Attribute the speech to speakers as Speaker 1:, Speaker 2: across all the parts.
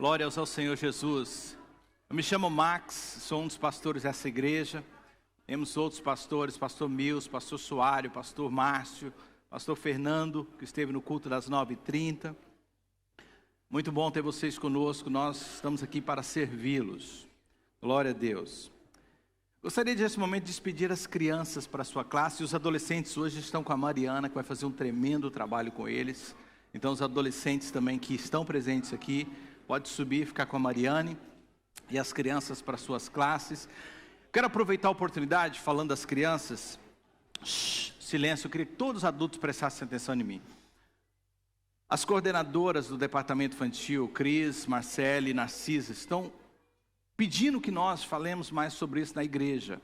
Speaker 1: Glórias ao Senhor Jesus. Eu me chamo Max, sou um dos pastores dessa igreja. Temos outros pastores, pastor Mills, pastor Soares, pastor Márcio, pastor Fernando, que esteve no culto das 9h30. Muito bom ter vocês conosco, nós estamos aqui para servi-los. Glória a Deus. Gostaria nesse momento de despedir as crianças para a sua classe. Os adolescentes hoje estão com a Mariana, que vai fazer um tremendo trabalho com eles. Então os adolescentes também que estão presentes aqui, pode subir e ficar com a Mariane. E as crianças para suas classes. Quero aproveitar a oportunidade, falando das crianças. Silêncio, eu queria que todos os adultos prestassem atenção em mim. As coordenadoras do departamento infantil, Cris, Marcele e Narcisa, estão pedindo que nós falemos mais sobre isso na igreja.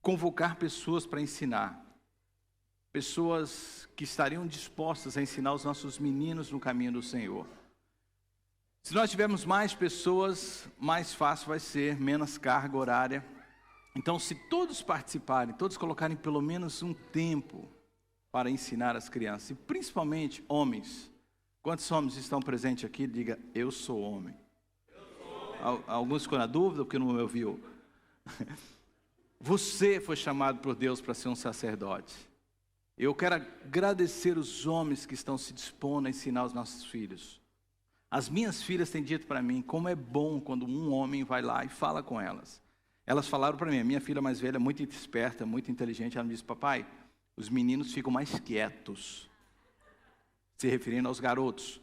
Speaker 1: Convocar pessoas para ensinar. Pessoas que estariam dispostas a ensinar os nossos meninos no caminho do Senhor. Se nós tivermos mais pessoas, mais fácil vai ser, menos carga horária. Então, se todos participarem, todos colocarem pelo menos um tempo para ensinar as crianças, e principalmente homens. Quantos homens estão presentes aqui? Diga, eu sou homem. Alguns ficam na dúvida, porque não me ouviu. Você foi chamado por Deus para ser um sacerdote. Eu quero agradecer os homens que estão se dispondo a ensinar os nossos filhos. As minhas filhas têm dito para mim como é bom quando um homem vai lá e fala com elas. Elas falaram para mim, a minha filha mais velha é muito esperta, muito inteligente, ela me disse, papai, os meninos ficam mais quietos, se referindo aos garotos.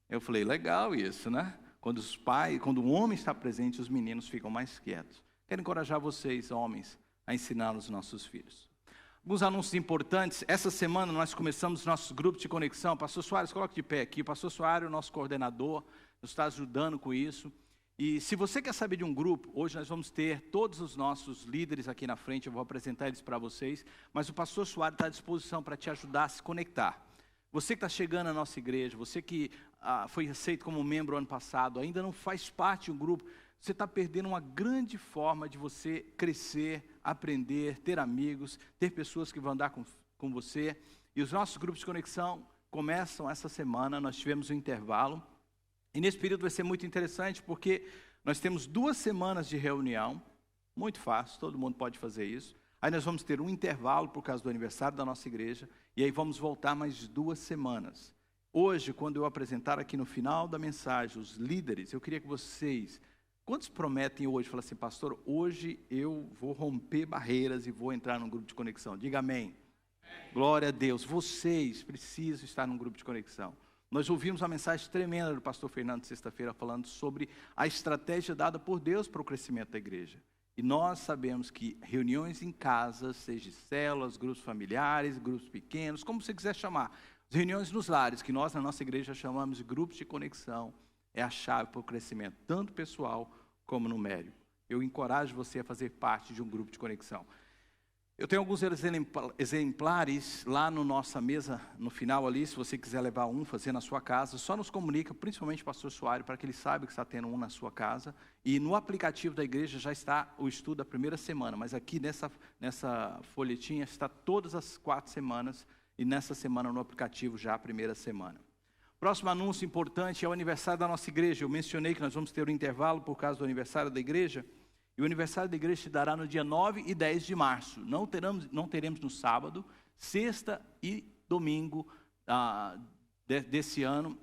Speaker 1: Eu falei, legal isso, né? Quando um homem está presente, os meninos ficam mais quietos. Quero encorajar vocês, homens, a ensinar os nossos filhos. Alguns anúncios importantes. Essa semana nós começamos nosso grupo de conexão. Pastor Soares, coloque de pé aqui. O pastor Soares, o nosso coordenador, nos está ajudando com isso. E se você quer saber de um grupo, hoje nós vamos ter todos os nossos líderes aqui na frente. Eu vou apresentar eles para vocês. Mas o pastor Soares está à disposição para te ajudar a se conectar. Você que está chegando à nossa igreja, você que foi aceito como membro ano passado, ainda não faz parte de um grupo, você está perdendo uma grande forma de você crescer, aprender, ter amigos, ter pessoas que vão andar com você. E os nossos grupos de conexão começam essa semana, nós tivemos um intervalo. E nesse período vai ser muito interessante, porque nós temos 2 semanas de reunião, muito fácil, todo mundo pode fazer isso. Aí nós vamos ter um intervalo por causa do aniversário da nossa igreja, e aí vamos voltar mais 2 semanas. Hoje, quando eu apresentar aqui no final da mensagem os líderes, eu queria que vocês... Quantos prometem hoje? Fala assim, pastor, hoje eu vou romper barreiras e vou entrar num grupo de conexão. Diga amém. Glória a Deus. Vocês precisam estar num grupo de conexão. Nós ouvimos uma mensagem tremenda do pastor Fernando sexta-feira falando sobre a estratégia dada por Deus para o crescimento da igreja. E nós sabemos que reuniões em casa, seja células, grupos familiares, grupos pequenos, como você quiser chamar, as reuniões nos lares, que nós na nossa igreja chamamos de grupos de conexão, é a chave para o crescimento, tanto pessoal como numérico. Eu encorajo você a fazer parte de um grupo de conexão. Eu tenho alguns exemplares lá na nossa mesa, no final ali, se você quiser levar um, fazer na sua casa, só nos comunica, principalmente o pastor Soares, para que ele saiba que está tendo um na sua casa. E no aplicativo da igreja já está o estudo da primeira semana, mas aqui nessa folhetinha está todas as 4 semanas, e nessa semana no aplicativo já a primeira semana. Próximo anúncio importante é o aniversário da nossa igreja. Eu mencionei que nós vamos ter um intervalo por causa do aniversário da igreja. E o aniversário da igreja se dará no dia 9 e 10 de março. Não teremos no sábado, sexta e domingo desse ano,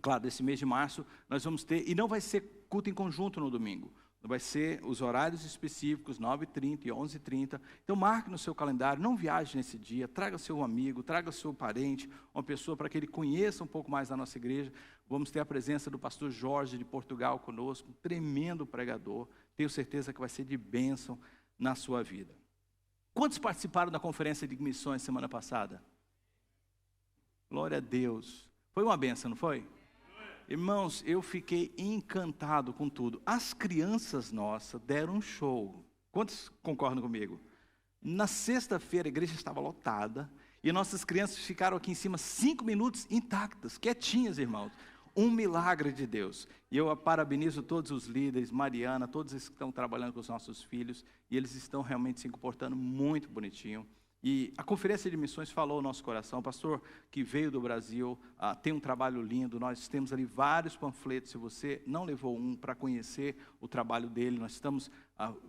Speaker 1: claro, desse mês de março, nós vamos ter, e não vai ser culto em conjunto no domingo. Vai ser os horários específicos, 9h30 e 11h30. Então marque no seu calendário, não viaje nesse dia, traga seu amigo, traga seu parente, uma pessoa para que ele conheça um pouco mais da nossa igreja. Vamos ter a presença do pastor Jorge de Portugal conosco, um tremendo pregador. Tenho certeza que vai ser de bênção na sua vida. Quantos participaram da conferência de missões semana passada? Glória a Deus. Foi uma bênção, não foi? Irmãos, eu fiquei encantado com tudo. As crianças nossas deram um show. Quantos concordam comigo? Na sexta-feira a igreja estava lotada e nossas crianças ficaram aqui em cima 5 minutos intactas, quietinhas, irmãos. Um milagre de Deus. E eu parabenizo todos os líderes, Mariana, todos que estão trabalhando com os nossos filhos, e eles estão realmente se comportando muito bonitinho. E a Conferência de Missões falou ao nosso coração, o pastor que veio do Brasil, tem um trabalho lindo, nós temos ali vários panfletos, se você não levou um para conhecer o trabalho dele, nós estamos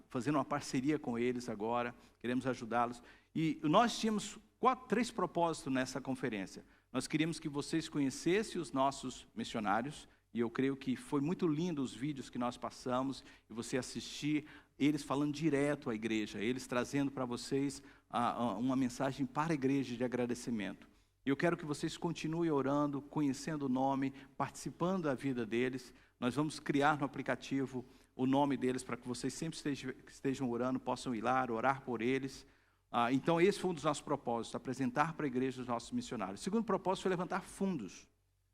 Speaker 1: fazendo uma parceria com eles agora, queremos ajudá-los. E nós tínhamos 3 propósitos nessa conferência. Nós queríamos que vocês conhecessem os nossos missionários, e eu creio que foi muito lindo os vídeos que nós passamos, e você assistir eles falando direto à igreja, eles trazendo para vocês uma mensagem para a igreja de agradecimento. Eu quero que vocês continuem orando, conhecendo o nome, participando da vida deles. Nós vamos criar no aplicativo o nome deles para que vocês sempre estejam orando, possam ir lá, orar por eles. Então esse foi um dos nossos propósitos, apresentar para a igreja os nossos missionários. O segundo propósito foi levantar fundos.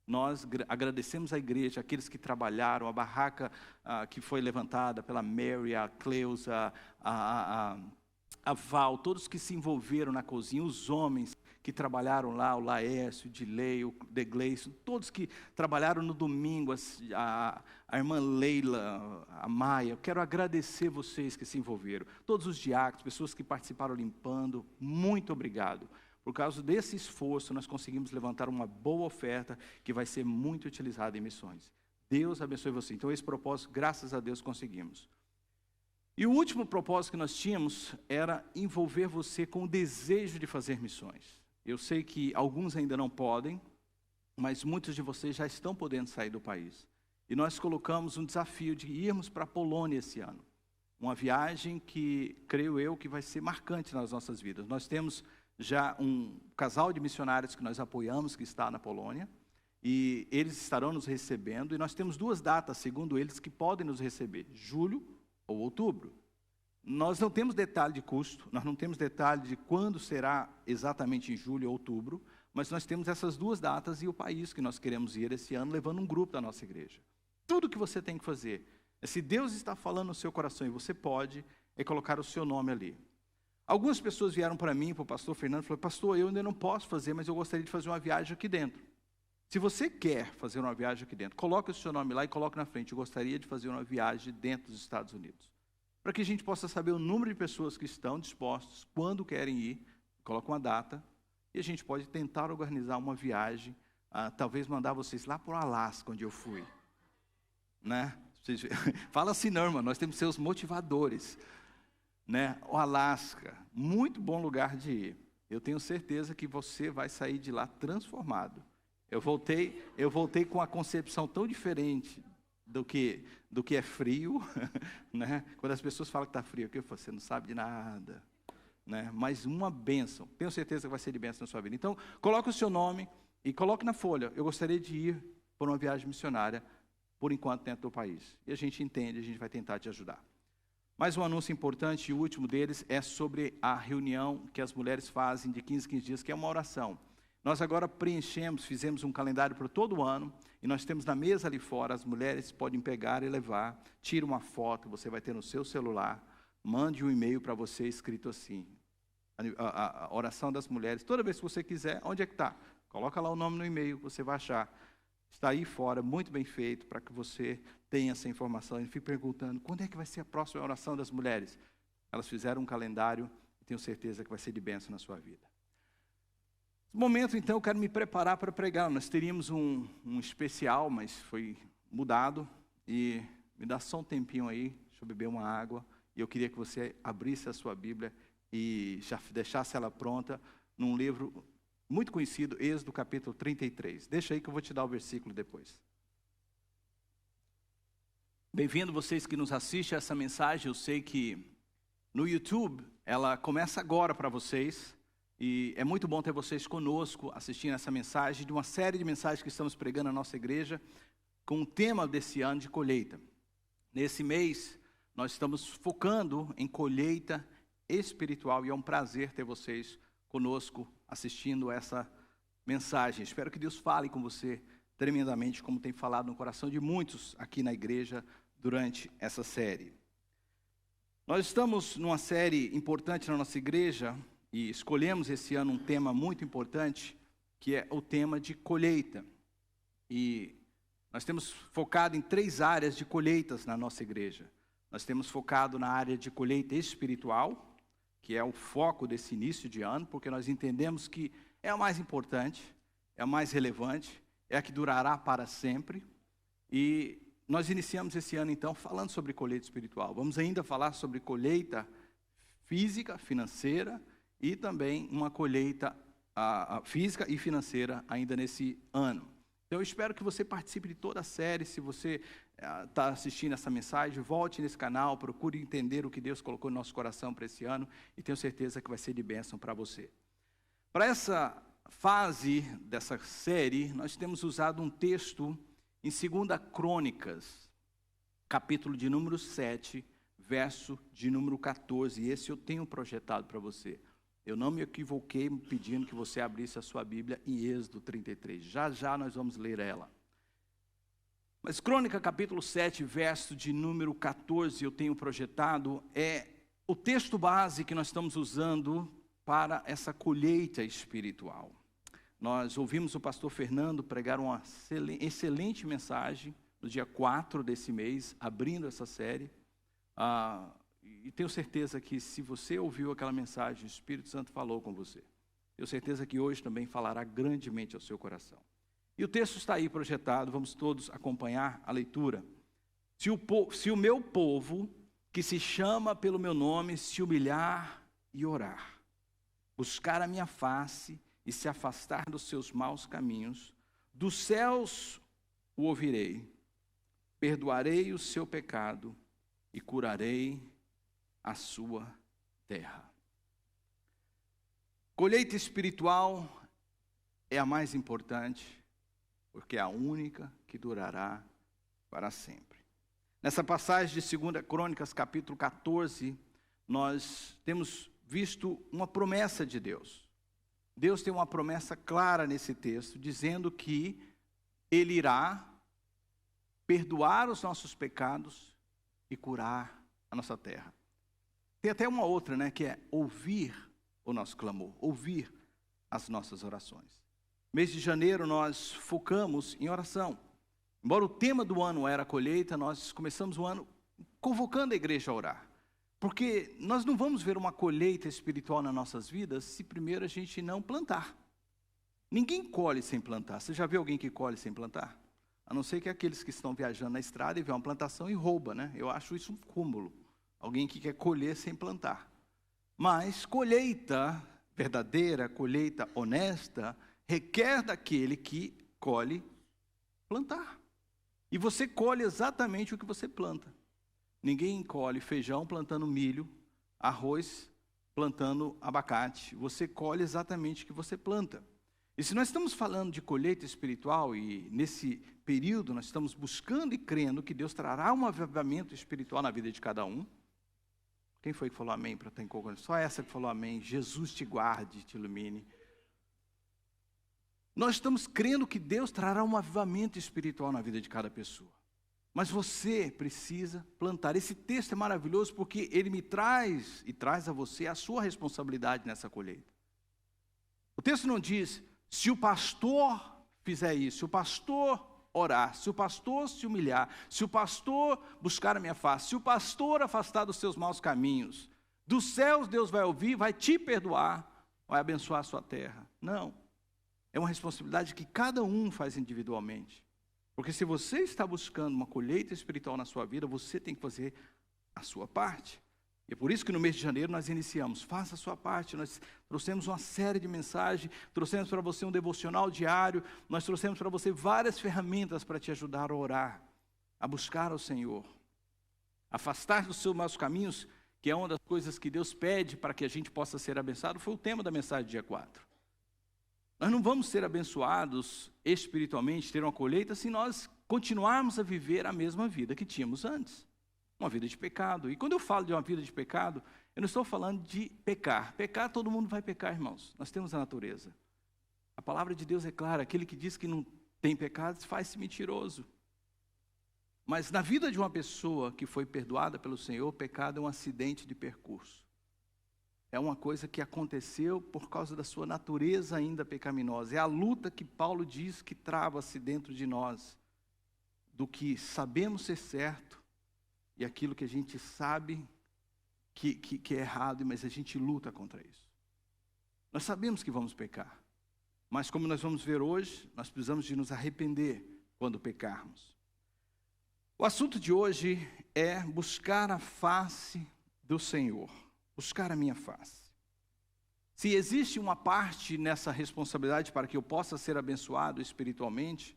Speaker 1: Nós agradecemos à igreja, aqueles que trabalharam, a barraca que foi levantada pela Mary, a Cleusa, a Val, todos que se envolveram na cozinha, os homens que trabalharam lá, o Laércio, o Dilei, o Degleison, todos que trabalharam no domingo, a irmã Leila, a Maia. Eu quero agradecer vocês que se envolveram, todos os diáconos, pessoas que participaram limpando, muito obrigado. Por causa desse esforço, nós conseguimos levantar uma boa oferta que vai ser muito utilizada em missões. Deus abençoe você. Então esse propósito, graças a Deus, conseguimos. E o último propósito que nós tínhamos era envolver você com o desejo de fazer missões. Eu sei que alguns ainda não podem, mas muitos de vocês já estão podendo sair do país. E nós colocamos um desafio de irmos para a Polônia esse ano. Uma viagem que, creio eu, que vai ser marcante nas nossas vidas. Nós temos já um casal de missionários que nós apoiamos, que está na Polônia, e eles estarão nos recebendo. E nós temos 2 datas, segundo eles, que podem nos receber, julho ou outubro. Nós não temos detalhe de custo, nós não temos detalhe de quando será exatamente em julho ou outubro, mas nós temos essas 2 datas e o país que nós queremos ir esse ano, levando um grupo da nossa igreja. Tudo que você tem que fazer, se Deus está falando no seu coração e você pode, é colocar o seu nome ali. Algumas pessoas vieram para mim, para o pastor Fernando, e falaram: pastor, eu ainda não posso fazer, mas eu gostaria de fazer uma viagem aqui dentro. Se você quer fazer uma viagem aqui dentro, coloque o seu nome lá e coloque na frente: eu gostaria de fazer uma viagem dentro dos Estados Unidos. Para que a gente possa saber o número de pessoas que estão dispostos, quando querem ir, coloca uma data, e a gente pode tentar organizar uma viagem, talvez mandar vocês lá para o Alasca, onde eu fui. Né? Fala assim, não, irmão, nós temos que ser os motivadores. Né? O Alasca, muito bom lugar de ir. Eu tenho certeza que você vai sair de lá transformado. Eu voltei com a concepção tão diferente do que é frio, né? Quando as pessoas falam que está frio, você não sabe de nada, né? Mas uma bênção, tenho certeza que vai ser de bênção na sua vida. Então, coloque o seu nome e coloque na folha: eu gostaria de ir por uma viagem missionária, por enquanto dentro do país. E a gente entende, a gente vai tentar te ajudar. Mais um anúncio importante, e o último deles, é sobre a reunião que as mulheres fazem de 15 em 15 dias, que é uma oração. Nós agora fizemos um calendário para todo o ano, e nós temos na mesa ali fora, as mulheres podem pegar e levar, tira uma foto, você vai ter no seu celular, mande um e-mail para você escrito assim: a oração das mulheres. Toda vez que você quiser, onde é que está? Coloca lá o nome no e-mail, você vai achar. Está aí fora, muito bem feito, para que você tenha essa informação. E fique perguntando: quando é que vai ser a próxima oração das mulheres? Elas fizeram um calendário e tenho certeza que vai ser de bênção na sua vida. No momento, então, eu quero me preparar para pregar. Nós teríamos um especial, mas foi mudado. E me dá só um tempinho aí, deixa eu beber uma água. E eu queria que você abrisse a sua Bíblia e já deixasse ela pronta num livro muito conhecido, Êxodo capítulo 33. Deixa aí que eu vou te dar o versículo depois. Bem-vindo vocês que nos assistem a essa mensagem. Eu sei que no YouTube ela começa agora para vocês. E é muito bom ter vocês conosco assistindo essa mensagem, de uma série de mensagens que estamos pregando na nossa igreja, com o tema desse ano de colheita. Nesse mês, nós estamos focando em colheita espiritual, e é um prazer ter vocês conosco assistindo essa mensagem. Espero que Deus fale com você tremendamente, como tem falado no coração de muitos aqui na igreja durante essa série. Nós estamos numa série importante na nossa igreja, e escolhemos esse ano um tema muito importante, que é o tema de colheita. E nós temos focado em 3 áreas de colheitas na nossa igreja. Nós temos focado na área de colheita espiritual, que é o foco desse início de ano, porque nós entendemos que é a mais importante, é a mais relevante, é a que durará para sempre. E nós iniciamos esse ano, então, falando sobre colheita espiritual. Vamos ainda falar sobre colheita física, financeira, e também uma colheita física e financeira ainda nesse ano. Então, eu espero que você participe de toda a série. Se você está assistindo essa mensagem, volte nesse canal, procure entender o que Deus colocou no nosso coração para esse ano, e tenho certeza que vai ser de bênção para você. Para essa fase dessa série, nós temos usado um texto em 2 Crônicas, capítulo de número 7, verso de número 14. E esse eu tenho projetado para você. Eu não me equivoquei pedindo que você abrisse a sua Bíblia em Êxodo 33. Já já nós vamos ler ela. Mas Crônica, capítulo 7, verso de número 14, eu tenho projetado, é o texto base que nós estamos usando para essa colheita espiritual. Nós ouvimos o pastor Fernando pregar uma excelente mensagem no dia 4 desse mês, abrindo essa série. E tenho certeza que se você ouviu aquela mensagem, o Espírito Santo falou com você. Tenho certeza que hoje também falará grandemente ao seu coração. E o texto está aí projetado, vamos todos acompanhar a leitura. Se o meu povo, que se chama pelo meu nome, se humilhar e orar, buscar a minha face e se afastar dos seus maus caminhos, dos céus o ouvirei, perdoarei o seu pecado e curarei a sua terra. Colheita espiritual é a mais importante, porque é a única que durará para sempre. Nessa passagem de 2 Crônicas, capítulo 14, nós temos visto uma promessa de Deus. Deus tem uma promessa clara nesse texto, dizendo que Ele irá perdoar os nossos pecados e curar a nossa terra. Tem até uma outra, que é ouvir o nosso clamor, ouvir as nossas orações. Mês de janeiro nós focamos em oração. Embora o tema do ano era a colheita, nós começamos o ano convocando a igreja a orar. Porque nós não vamos ver uma colheita espiritual nas nossas vidas se primeiro a gente não plantar. Ninguém colhe sem plantar. Você já viu alguém que colhe sem plantar? A não ser que aqueles que estão viajando na estrada e vê uma plantação e rouba, Eu acho isso um cúmulo. Alguém que quer colher sem plantar. Mas colheita verdadeira, colheita honesta, requer daquele que colhe plantar. E você colhe exatamente o que você planta. Ninguém colhe feijão plantando milho, arroz plantando abacate. Você colhe exatamente o que você planta. E se nós estamos falando de colheita espiritual, e nesse período nós estamos buscando e crendo que Deus trará um avivamento espiritual na vida de cada um. Quem foi que falou amém? Só essa que falou amém. Jesus te guarde, te ilumine. Nós estamos crendo que Deus trará um avivamento espiritual na vida de cada pessoa. Mas você precisa plantar. Esse texto é maravilhoso porque ele me traz e traz a você a sua responsabilidade nessa colheita. O texto não diz, se o pastor fizer isso, se o pastor orar, se o pastor se humilhar, se o pastor buscar a minha face, se o pastor afastar dos seus maus caminhos, dos céus Deus vai ouvir, vai te perdoar, vai abençoar a sua terra. Não. É uma responsabilidade que cada um faz individualmente. Porque se você está buscando uma colheita espiritual na sua vida, você tem que fazer a sua parte. E é por isso que no mês de janeiro nós iniciamos, faça a sua parte. Nós trouxemos uma série de mensagens, trouxemos para você um devocional diário, nós trouxemos para você várias ferramentas para te ajudar a orar, a buscar ao Senhor. Afastar dos seus maus caminhos, que é uma das coisas que Deus pede para que a gente possa ser abençoado, foi o tema da mensagem do dia 4. Nós não vamos ser abençoados espiritualmente, ter uma colheita, se nós continuarmos a viver a mesma vida que tínhamos antes. Uma vida de pecado. E quando eu falo de uma vida de pecado, eu não estou falando de pecar. Pecar, todo mundo vai pecar, irmãos. Nós temos a natureza. A palavra de Deus é clara. Aquele que diz que não tem pecado, faz-se mentiroso. Mas na vida de uma pessoa que foi perdoada pelo Senhor, pecado é um acidente de percurso. É uma coisa que aconteceu por causa da sua natureza ainda pecaminosa. É a luta que Paulo diz que trava-se dentro de nós, do que sabemos ser certo e aquilo que a gente sabe que é errado, mas a gente luta contra isso. Nós sabemos que vamos pecar, mas como nós vamos ver hoje, nós precisamos de nos arrepender quando pecarmos. O assunto de hoje é buscar a face do Senhor, buscar a minha face. Se existe uma parte nessa responsabilidade para que eu possa ser abençoado espiritualmente,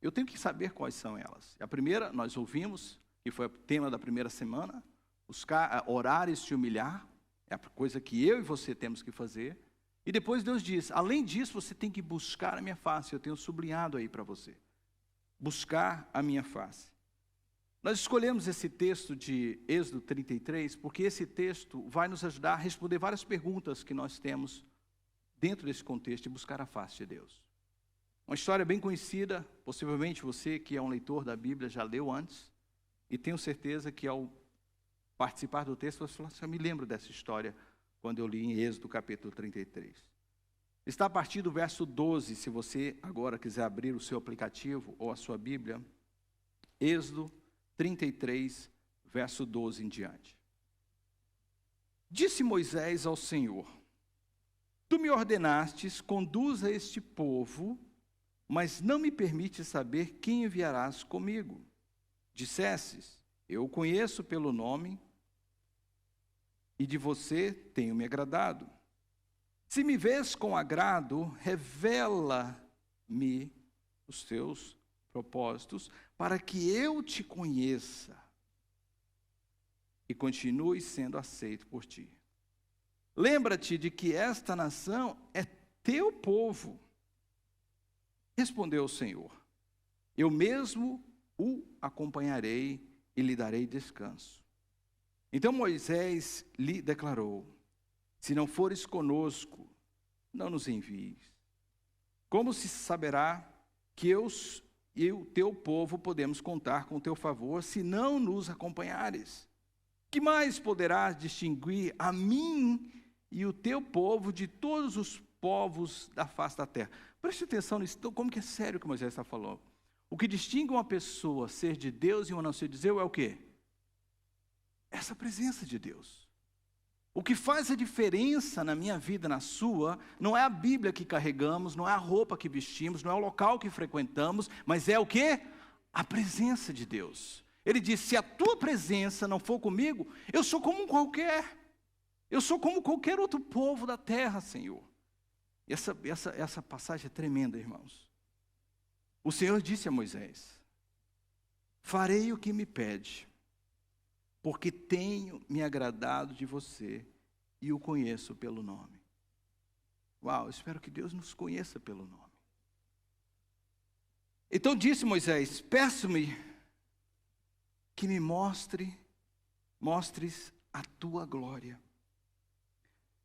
Speaker 1: eu tenho que saber quais são elas. A primeira, nós ouvimos, que foi o tema da primeira semana, buscar, orar e se humilhar, é a coisa que eu e você temos que fazer. E depois Deus diz, além disso, você tem que buscar a minha face. Eu tenho sublinhado aí para você. Buscar a minha face. Nós escolhemos esse texto de Êxodo 33, porque esse texto vai nos ajudar a responder várias perguntas que nós temos dentro desse contexto de buscar a face de Deus. Uma história bem conhecida, possivelmente você que é um leitor da Bíblia já leu antes, e tenho certeza que ao participar do texto, você fala assim, eu me lembro dessa história quando eu li em Êxodo capítulo 33. Está a partir do verso 12, se você agora quiser abrir o seu aplicativo ou a sua Bíblia, Êxodo 33, verso 12 em diante. Disse Moisés ao Senhor, tu me ordenastes, conduza este povo, mas não me permite saber quem enviarás comigo. Dissestes, eu o conheço pelo nome, e de você tenho me agradado. Se me vês com agrado, revela-me os teus propósitos, para que eu te conheça e continue sendo aceito por ti. Lembra-te de que esta nação é teu povo. Respondeu o Senhor, eu mesmo o acompanharei e lhe darei descanso. Então Moisés lhe declarou, se não fores conosco, não nos envies. Como se saberá que eu e o teu povo podemos contar com o teu favor, se não nos acompanhares? Que mais poderás distinguir a mim e o teu povo de todos os povos da face da terra? Preste atenção nisso, então, como que é sério o que Moisés está falando. O que distingue uma pessoa ser de Deus e uma não ser de Deus é o quê? Essa presença de Deus. O que faz a diferença na minha vida, na sua, não é a Bíblia que carregamos, não é a roupa que vestimos, não é o local que frequentamos, mas é o quê? A presença de Deus. Ele diz, se a tua presença não for comigo, eu sou como qualquer. Eu sou como qualquer outro povo da terra, Senhor. E essa passagem é tremenda, irmãos. O Senhor disse a Moisés, farei o que me pede, porque tenho me agradado de você e o conheço pelo nome. Uau, espero que Deus nos conheça pelo nome. Então disse Moisés, peço-me que me mostres a tua glória.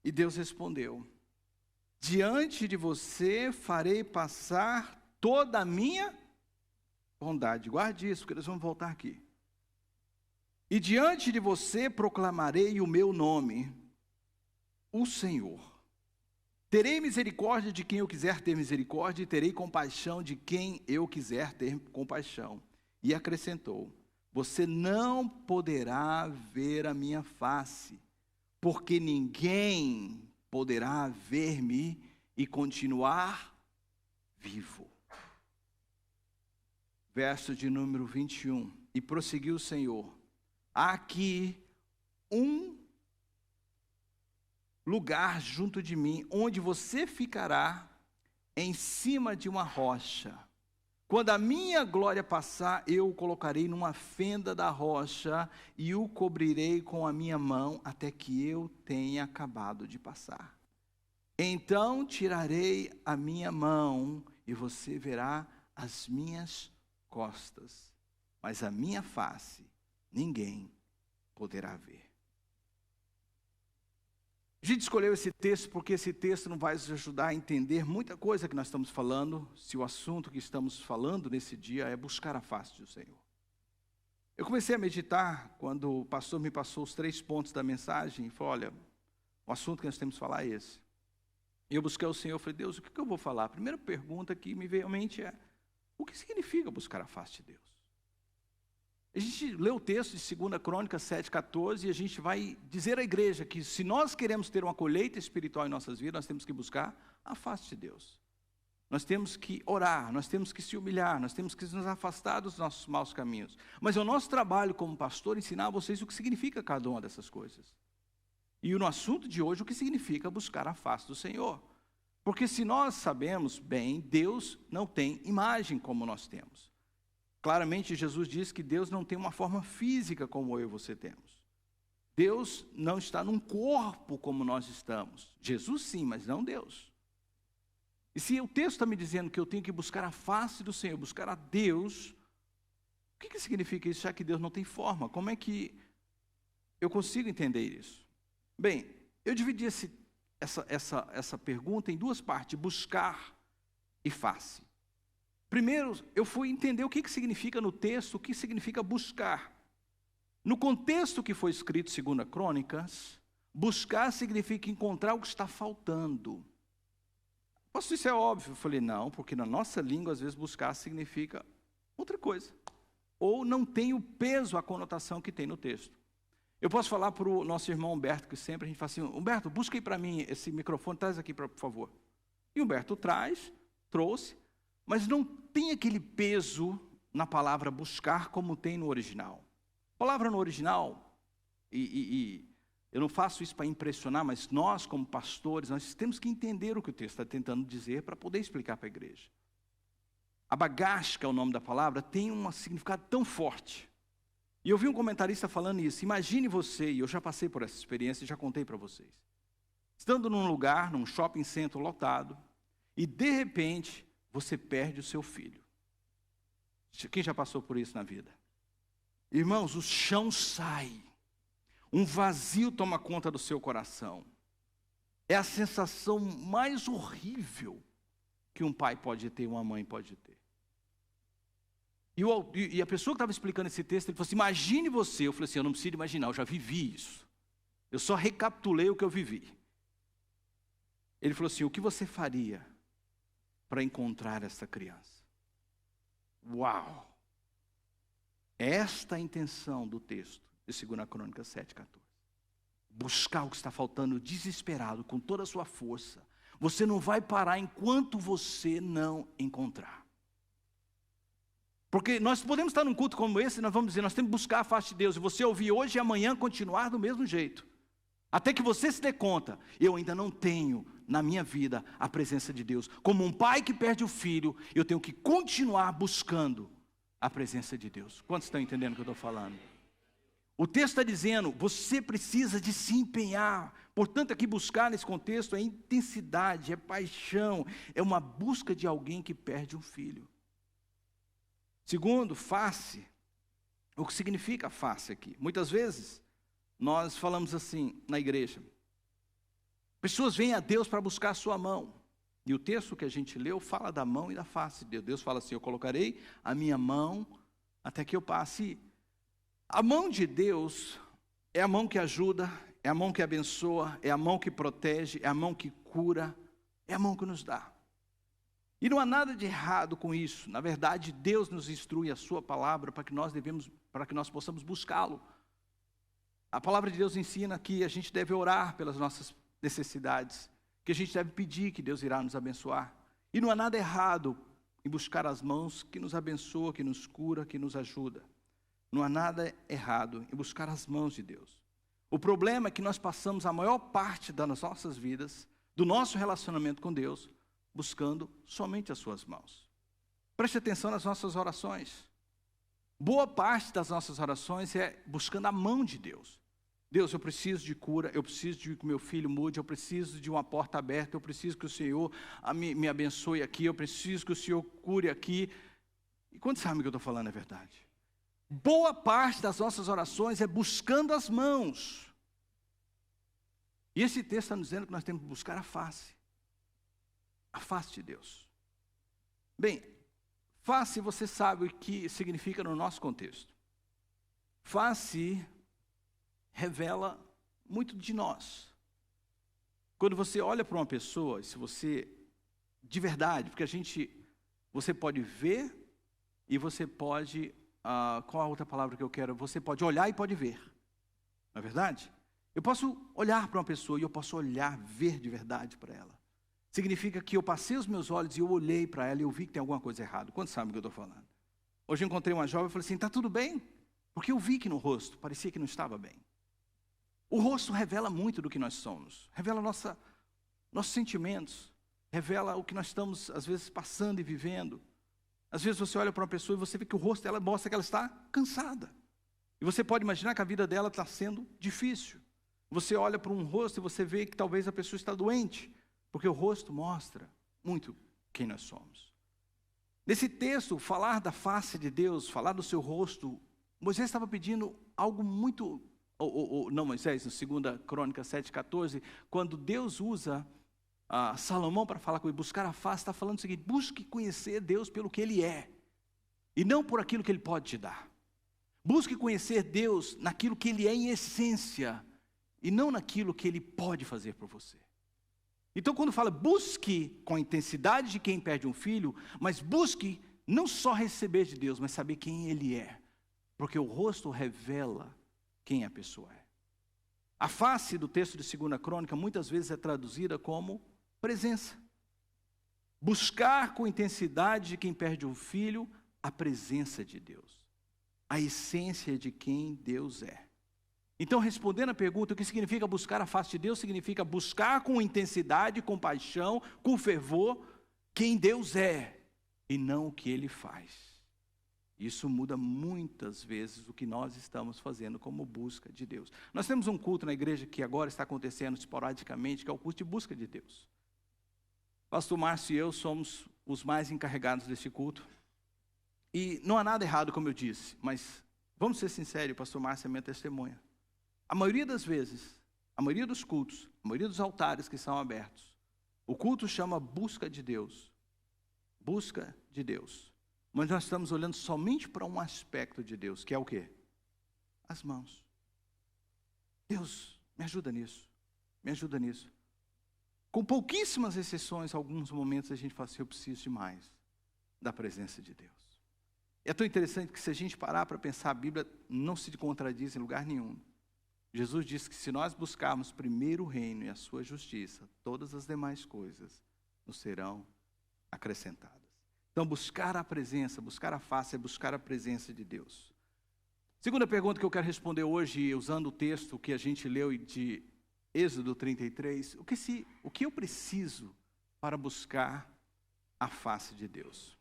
Speaker 1: E Deus respondeu, diante de você farei passar toda a minha bondade. Guarde isso, porque nós vamos voltar aqui. E diante de você proclamarei o meu nome, o Senhor. Terei misericórdia de quem eu quiser ter misericórdia, e terei compaixão de quem eu quiser ter compaixão. E acrescentou, você não poderá ver a minha face, porque ninguém poderá ver-me e continuar vivo. Verso de número 21. E prosseguiu o Senhor, há aqui um lugar junto de mim, onde você ficará em cima de uma rocha. Quando a minha glória passar, eu o colocarei numa fenda da rocha e o cobrirei com a minha mão até que eu tenha acabado de passar. Então tirarei a minha mão e você verá as minhas costas, mas a minha face ninguém poderá ver. A gente escolheu esse texto porque esse texto não vai nos ajudar a entender muita coisa que nós estamos falando, se o assunto que estamos falando nesse dia é buscar a face do Senhor. Eu comecei a meditar quando o pastor me passou os 3 pontos da mensagem e falou, olha, o assunto que nós temos que falar é esse. E eu busquei o Senhor, falei, Deus, o que eu vou falar? A primeira pergunta que me veio à mente é, o que significa buscar a face de Deus? A gente lê o texto de 2 Crônicas 7,14 e a gente vai dizer à igreja que se nós queremos ter uma colheita espiritual em nossas vidas, nós temos que buscar a face de Deus. Nós temos que orar, nós temos que se humilhar, nós temos que nos afastar dos nossos maus caminhos. Mas é o nosso trabalho como pastor ensinar a vocês o que significa cada uma dessas coisas. E no assunto de hoje, o que significa buscar a face do Senhor. Porque se nós sabemos bem, Deus não tem imagem como nós temos. Claramente, Jesus diz que Deus não tem uma forma física como eu e você temos. Deus não está num corpo como nós estamos. Jesus sim, mas não Deus. E se o texto está me dizendo que eu tenho que buscar a face do Senhor, buscar a Deus, o que significa isso, já que Deus não tem forma? Como é que eu consigo entender isso? Bem, eu dividi essa pergunta em duas partes, buscar e face. Primeiro, eu fui entender o que significa no texto, o que significa buscar. No contexto que foi escrito, 2 Crônicas, buscar significa encontrar o que está faltando. Pastor, isso é óbvio. Eu falei, não, porque na nossa língua, às vezes, buscar significa outra coisa. Ou não tem o peso, a conotação que tem no texto. Eu posso falar para o nosso irmão Humberto, que sempre a gente fala assim, Humberto, busca aí para mim esse microfone, traz aqui, por favor. E Humberto trouxe, mas não tem aquele peso na palavra buscar como tem no original. A palavra no original, eu não faço isso para impressionar, mas nós, como pastores, nós temos que entender o que o texto está tentando dizer para poder explicar para a igreja. Abagash, que é o nome da palavra, tem um significado tão forte. E eu vi um comentarista falando isso. Imagine você, e eu já passei por essa experiência e já contei para vocês. Estando num lugar, num shopping center lotado, e de repente, você perde o seu filho. Quem já passou por isso na vida? Irmãos, o chão sai. Um vazio toma conta do seu coração. É a sensação mais horrível que um pai pode ter, uma mãe pode ter. E a pessoa que estava explicando esse texto, ele falou assim, imagine você. Eu falei assim, eu não preciso imaginar, eu já vivi isso. Eu só recapitulei o que eu vivi. Ele falou assim, o que você faria para encontrar essa criança? Uau! Esta é a intenção do texto de 2 Crônicas 7,14. Buscar o que está faltando desesperado, com toda a sua força. Você não vai parar enquanto você não encontrar. Porque nós podemos estar num culto como esse e nós vamos dizer, nós temos que buscar a face de Deus. E você ouvir hoje e amanhã continuar do mesmo jeito. Até que você se dê conta, eu ainda não tenho na minha vida a presença de Deus. Como um pai que perde o filho, eu tenho que continuar buscando a presença de Deus. Quantos estão entendendo o que eu estou falando? O texto está dizendo, você precisa de se empenhar. Portanto, aqui buscar nesse contexto é intensidade, é paixão, é uma busca de alguém que perde um filho. Segundo, face. O que significa face aqui? Muitas vezes, nós falamos assim na igreja. Pessoas vêm a Deus para buscar a sua mão. E o texto que a gente leu fala da mão e da face de Deus. Deus fala assim, eu colocarei a minha mão até que eu passe. A mão de Deus é a mão que ajuda, é a mão que abençoa, é a mão que protege, é a mão que cura, é a mão que nos dá. E não há nada de errado com isso. Na verdade, Deus nos instrui a sua palavra para que nós possamos buscá-lo. A palavra de Deus ensina que a gente deve orar pelas nossas necessidades, que a gente deve pedir que Deus irá nos abençoar. E não há nada errado em buscar as mãos que nos abençoa, que nos cura, que nos ajuda. Não há nada errado em buscar as mãos de Deus. O problema é que nós passamos a maior parte das nossas vidas, do nosso relacionamento com Deus, buscando somente as suas mãos. Preste atenção nas nossas orações. Boa parte das nossas orações é buscando a mão de Deus. Deus, eu preciso de cura, eu preciso de que meu filho mude, eu preciso de uma porta aberta, eu preciso que o Senhor me abençoe aqui, eu preciso que o Senhor cure aqui. E quando sabe que eu estou falando é verdade? Boa parte das nossas orações é buscando as mãos. E esse texto está nos dizendo que nós temos que buscar a face. A face de Deus. Bem, face você sabe o que significa no nosso contexto. Face revela muito de nós. Quando você olha para uma pessoa, se você, de verdade, porque você pode ver e você pode qual a outra palavra que eu quero? Você pode olhar e pode ver. Não é verdade? Eu posso olhar para uma pessoa e eu posso ver de verdade para ela. Significa que eu passei os meus olhos e eu olhei para ela e eu vi que tem alguma coisa errada. Quantos sabem o que eu estou falando? Hoje eu encontrei uma jovem e falei assim, está tudo bem? Porque eu vi que no rosto parecia que não estava bem. O rosto revela muito do que nós somos. Revela nossos sentimentos. Revela o que nós estamos, às vezes, passando e vivendo. Às vezes você olha para uma pessoa e você vê que o rosto dela mostra que ela está cansada. E você pode imaginar que a vida dela está sendo difícil. Você olha para um rosto e você vê que talvez a pessoa está doente. Porque o rosto mostra muito quem nós somos. Nesse texto, falar da face de Deus, falar do seu rosto, Moisés estava pedindo algo muito... não Moisés, no 2 Crônicas 7,14, quando Deus usa Salomão para falar com ele, buscar a face, está falando o seguinte, busque conhecer Deus pelo que Ele é, e não por aquilo que Ele pode te dar. Busque conhecer Deus naquilo que Ele é em essência, e não naquilo que Ele pode fazer por você. Então quando fala, busque com a intensidade de quem perde um filho, mas busque não só receber de Deus, mas saber quem Ele é, porque o rosto revela quem a pessoa é. A face do texto de 2 Crônica muitas vezes é traduzida como presença. Buscar com intensidade de quem perde um filho a presença de Deus, a essência de quem Deus é. Então, respondendo a pergunta, o que significa buscar a face de Deus? Significa buscar com intensidade, com paixão, com fervor, quem Deus é e não o que Ele faz. Isso muda muitas vezes o que nós estamos fazendo como busca de Deus. Nós temos um culto na igreja que agora está acontecendo esporadicamente, que é o culto de busca de Deus. Pastor Márcio e eu somos os mais encarregados desse culto. E não há nada errado, como eu disse, mas vamos ser sinceros, o pastor Márcio é minha testemunha. A maioria das vezes, a maioria dos cultos, a maioria dos altares que são abertos, o culto chama busca de Deus. Busca de Deus. Mas nós estamos olhando somente para um aspecto de Deus, que é o quê? As mãos. Deus, me ajuda nisso. Me ajuda nisso. Com pouquíssimas exceções, alguns momentos a gente fala assim, eu preciso de mais da presença de Deus. É tão interessante que se a gente parar para pensar, a Bíblia não se contradiz em lugar nenhum. Jesus disse que se nós buscarmos primeiro o reino e a sua justiça, todas as demais coisas nos serão acrescentadas. Então, buscar a presença, buscar a face é buscar a presença de Deus. Segunda pergunta que eu quero responder hoje, usando o texto que a gente leu de Êxodo 33, o que eu preciso para buscar a face de Deus?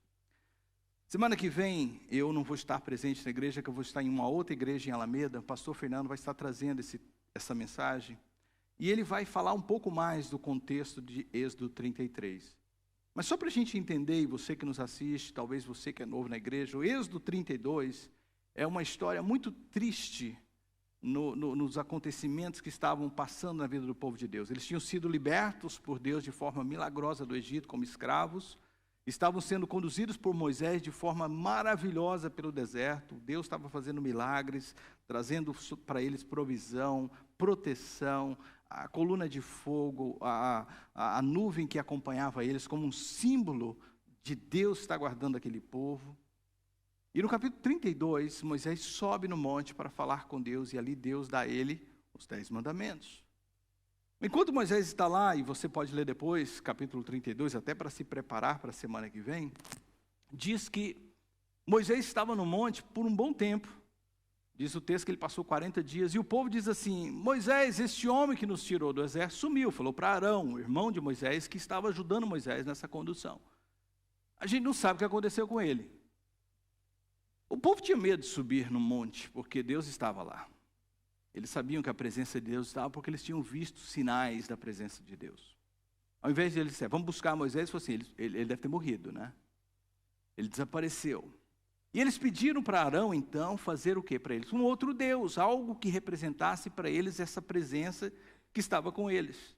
Speaker 1: Semana que vem, eu não vou estar presente na igreja, que eu vou estar em uma outra igreja em Alameda. O pastor Fernando vai estar trazendo essa mensagem. E ele vai falar um pouco mais do contexto de Êxodo 33. Mas só para a gente entender, e você que nos assiste, talvez você que é novo na igreja, o Êxodo 32 é uma história muito triste nos acontecimentos que estavam passando na vida do povo de Deus. Eles tinham sido libertos por Deus de forma milagrosa do Egito como escravos, estavam sendo conduzidos por Moisés de forma maravilhosa pelo deserto. Deus estava fazendo milagres, trazendo para eles provisão, proteção, a coluna de fogo, a nuvem que acompanhava eles como um símbolo de Deus estar guardando aquele povo. E no capítulo 32, Moisés sobe no monte para falar com Deus e ali Deus dá a ele os 10 mandamentos. Enquanto Moisés está lá, e você pode ler depois, capítulo 32, até para se preparar para a semana que vem, diz que Moisés estava no monte por um bom tempo. Diz o texto que ele passou 40 dias, e o povo diz assim, Moisés, este homem que nos tirou do exército, sumiu. Falou para Arão, o irmão de Moisés, que estava ajudando Moisés nessa condução. A gente não sabe o que aconteceu com ele. O povo tinha medo de subir no monte, porque Deus estava lá. Eles sabiam que a presença de Deus estava, porque eles tinham visto sinais da presença de Deus. Ao invés de eles disserem, vamos buscar Moisés, foi assim, ele deve ter morrido, né? Ele desapareceu. E eles pediram para Arão, então, fazer o que para eles? Um outro Deus, algo que representasse para eles essa presença que estava com eles.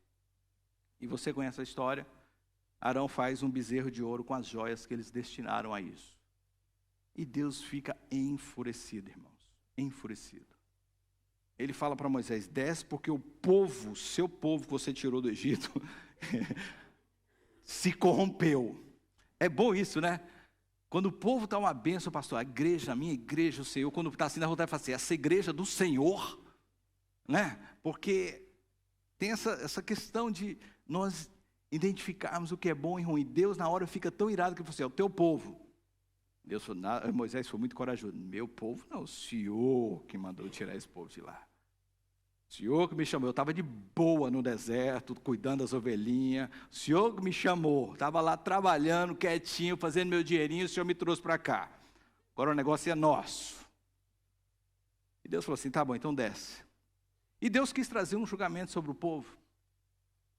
Speaker 1: E você conhece a história? Arão faz um bezerro de ouro com as joias que eles destinaram a isso. E Deus fica enfurecido, irmãos, enfurecido. Ele fala para Moisés, desce porque o povo, seu povo que você tirou do Egito, se corrompeu. É bom isso, né? Quando o povo está uma bênção, pastor, a igreja, a minha igreja, o Senhor, quando está assim na rua, fala assim, essa igreja do Senhor, né? Porque tem essa questão de nós identificarmos o que é bom e ruim. Deus, na hora, fica tão irado que ele falou assim, é o teu povo. Deus falou, Moisés foi muito corajoso. Meu povo não, o Senhor que mandou tirar esse povo de lá. O Senhor que me chamou, eu estava de boa no deserto, cuidando das ovelhinhas. O Senhor que me chamou, estava lá trabalhando, quietinho, fazendo meu dinheirinho, o Senhor me trouxe para cá. Agora o negócio é nosso. E Deus falou assim, tá bom, então desce. E Deus quis trazer um julgamento sobre o povo.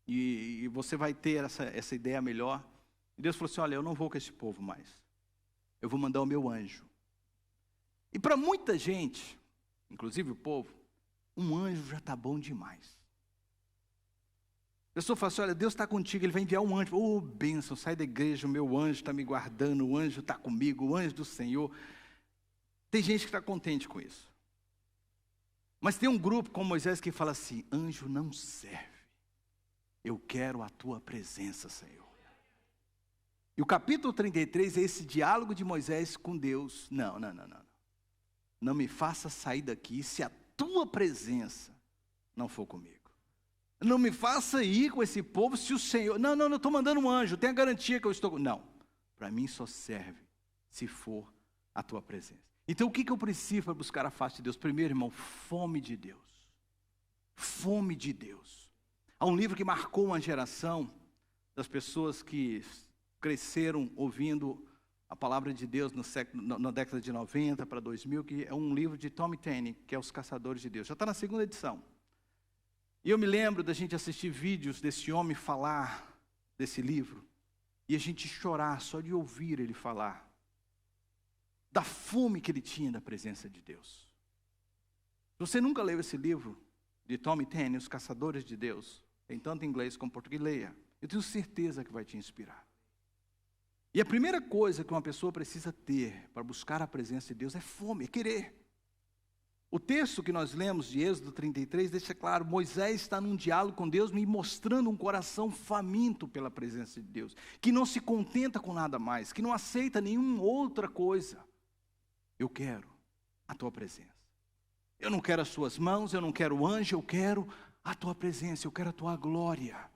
Speaker 1: E você vai ter essa ideia melhor. E Deus falou assim, olha, eu não vou com esse povo mais. Eu vou mandar o meu anjo. E para muita gente, inclusive o povo, um anjo já está bom demais. A pessoa fala assim, olha, Deus está contigo, Ele vai enviar um anjo. Oh, bênção, sai da igreja, o meu anjo está me guardando, o anjo está comigo, o anjo do Senhor. Tem gente que está contente com isso. Mas tem um grupo como Moisés que fala assim, anjo não serve. Eu quero a tua presença, Senhor. E o capítulo 33 é esse diálogo de Moisés com Deus. Não. Não me faça sair daqui se a tua presença não for comigo. Não me faça ir com esse povo se o Senhor... Não, eu estou mandando um anjo, tem a garantia que eu estou... Não, para mim só serve se for a tua presença. Então o que eu preciso para buscar a face de Deus? Primeiro, irmão, fome de Deus. Fome de Deus. Há um livro que marcou uma geração das pessoas que cresceram ouvindo a palavra de Deus na década de 90 para 2000, que é um livro de Tommy Tenney, que é Os Caçadores de Deus. Já está na 2ª edição. E eu me lembro da gente assistir vídeos desse homem falar desse livro, e a gente chorar só de ouvir ele falar, da fome que ele tinha da presença de Deus. Se você nunca leu esse livro de Tommy Tenney, Os Caçadores de Deus, tem tanto em inglês como em português, leia. Eu tenho certeza que vai te inspirar. E a primeira coisa que uma pessoa precisa ter para buscar a presença de Deus é fome, é querer. O texto que nós lemos de Êxodo 33 deixa claro, Moisés está num diálogo com Deus, me mostrando um coração faminto pela presença de Deus, que não se contenta com nada mais, que não aceita nenhuma outra coisa. Eu quero a tua presença. Eu não quero as suas mãos, eu não quero o anjo, eu quero a tua presença, eu quero a tua glória.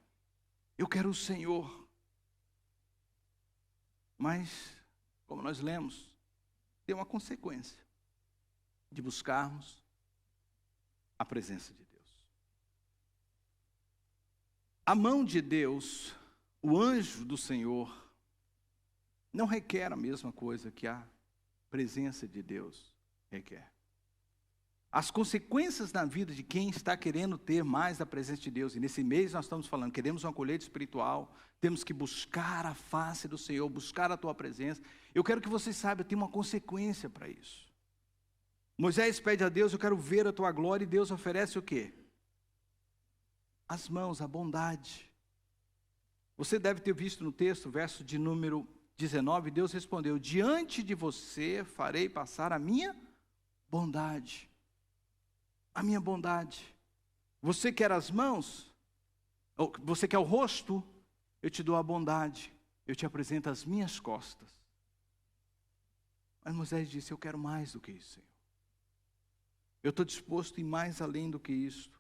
Speaker 1: Eu quero o Senhor. Mas, como nós lemos, tem uma consequência de buscarmos a presença de Deus. A mão de Deus, o anjo do Senhor, não requer a mesma coisa que a presença de Deus requer. As consequências na vida de quem está querendo ter mais da presença de Deus, e nesse mês nós estamos falando, queremos uma colheita espiritual, temos que buscar a face do Senhor, buscar a tua presença. Eu quero que vocês saibam, tem uma consequência para isso. Moisés pede a Deus, eu quero ver a tua glória, e Deus oferece o quê? As mãos, a bondade. Você deve ter visto no texto, verso de número 19, Deus respondeu, diante de você farei passar a minha bondade. A minha bondade. Você quer as mãos? Ou você quer o rosto? Eu te dou a bondade. Eu te apresento as minhas costas. Mas Moisés disse, eu quero mais do que isso, Senhor. Eu estou disposto a ir mais além do que isso.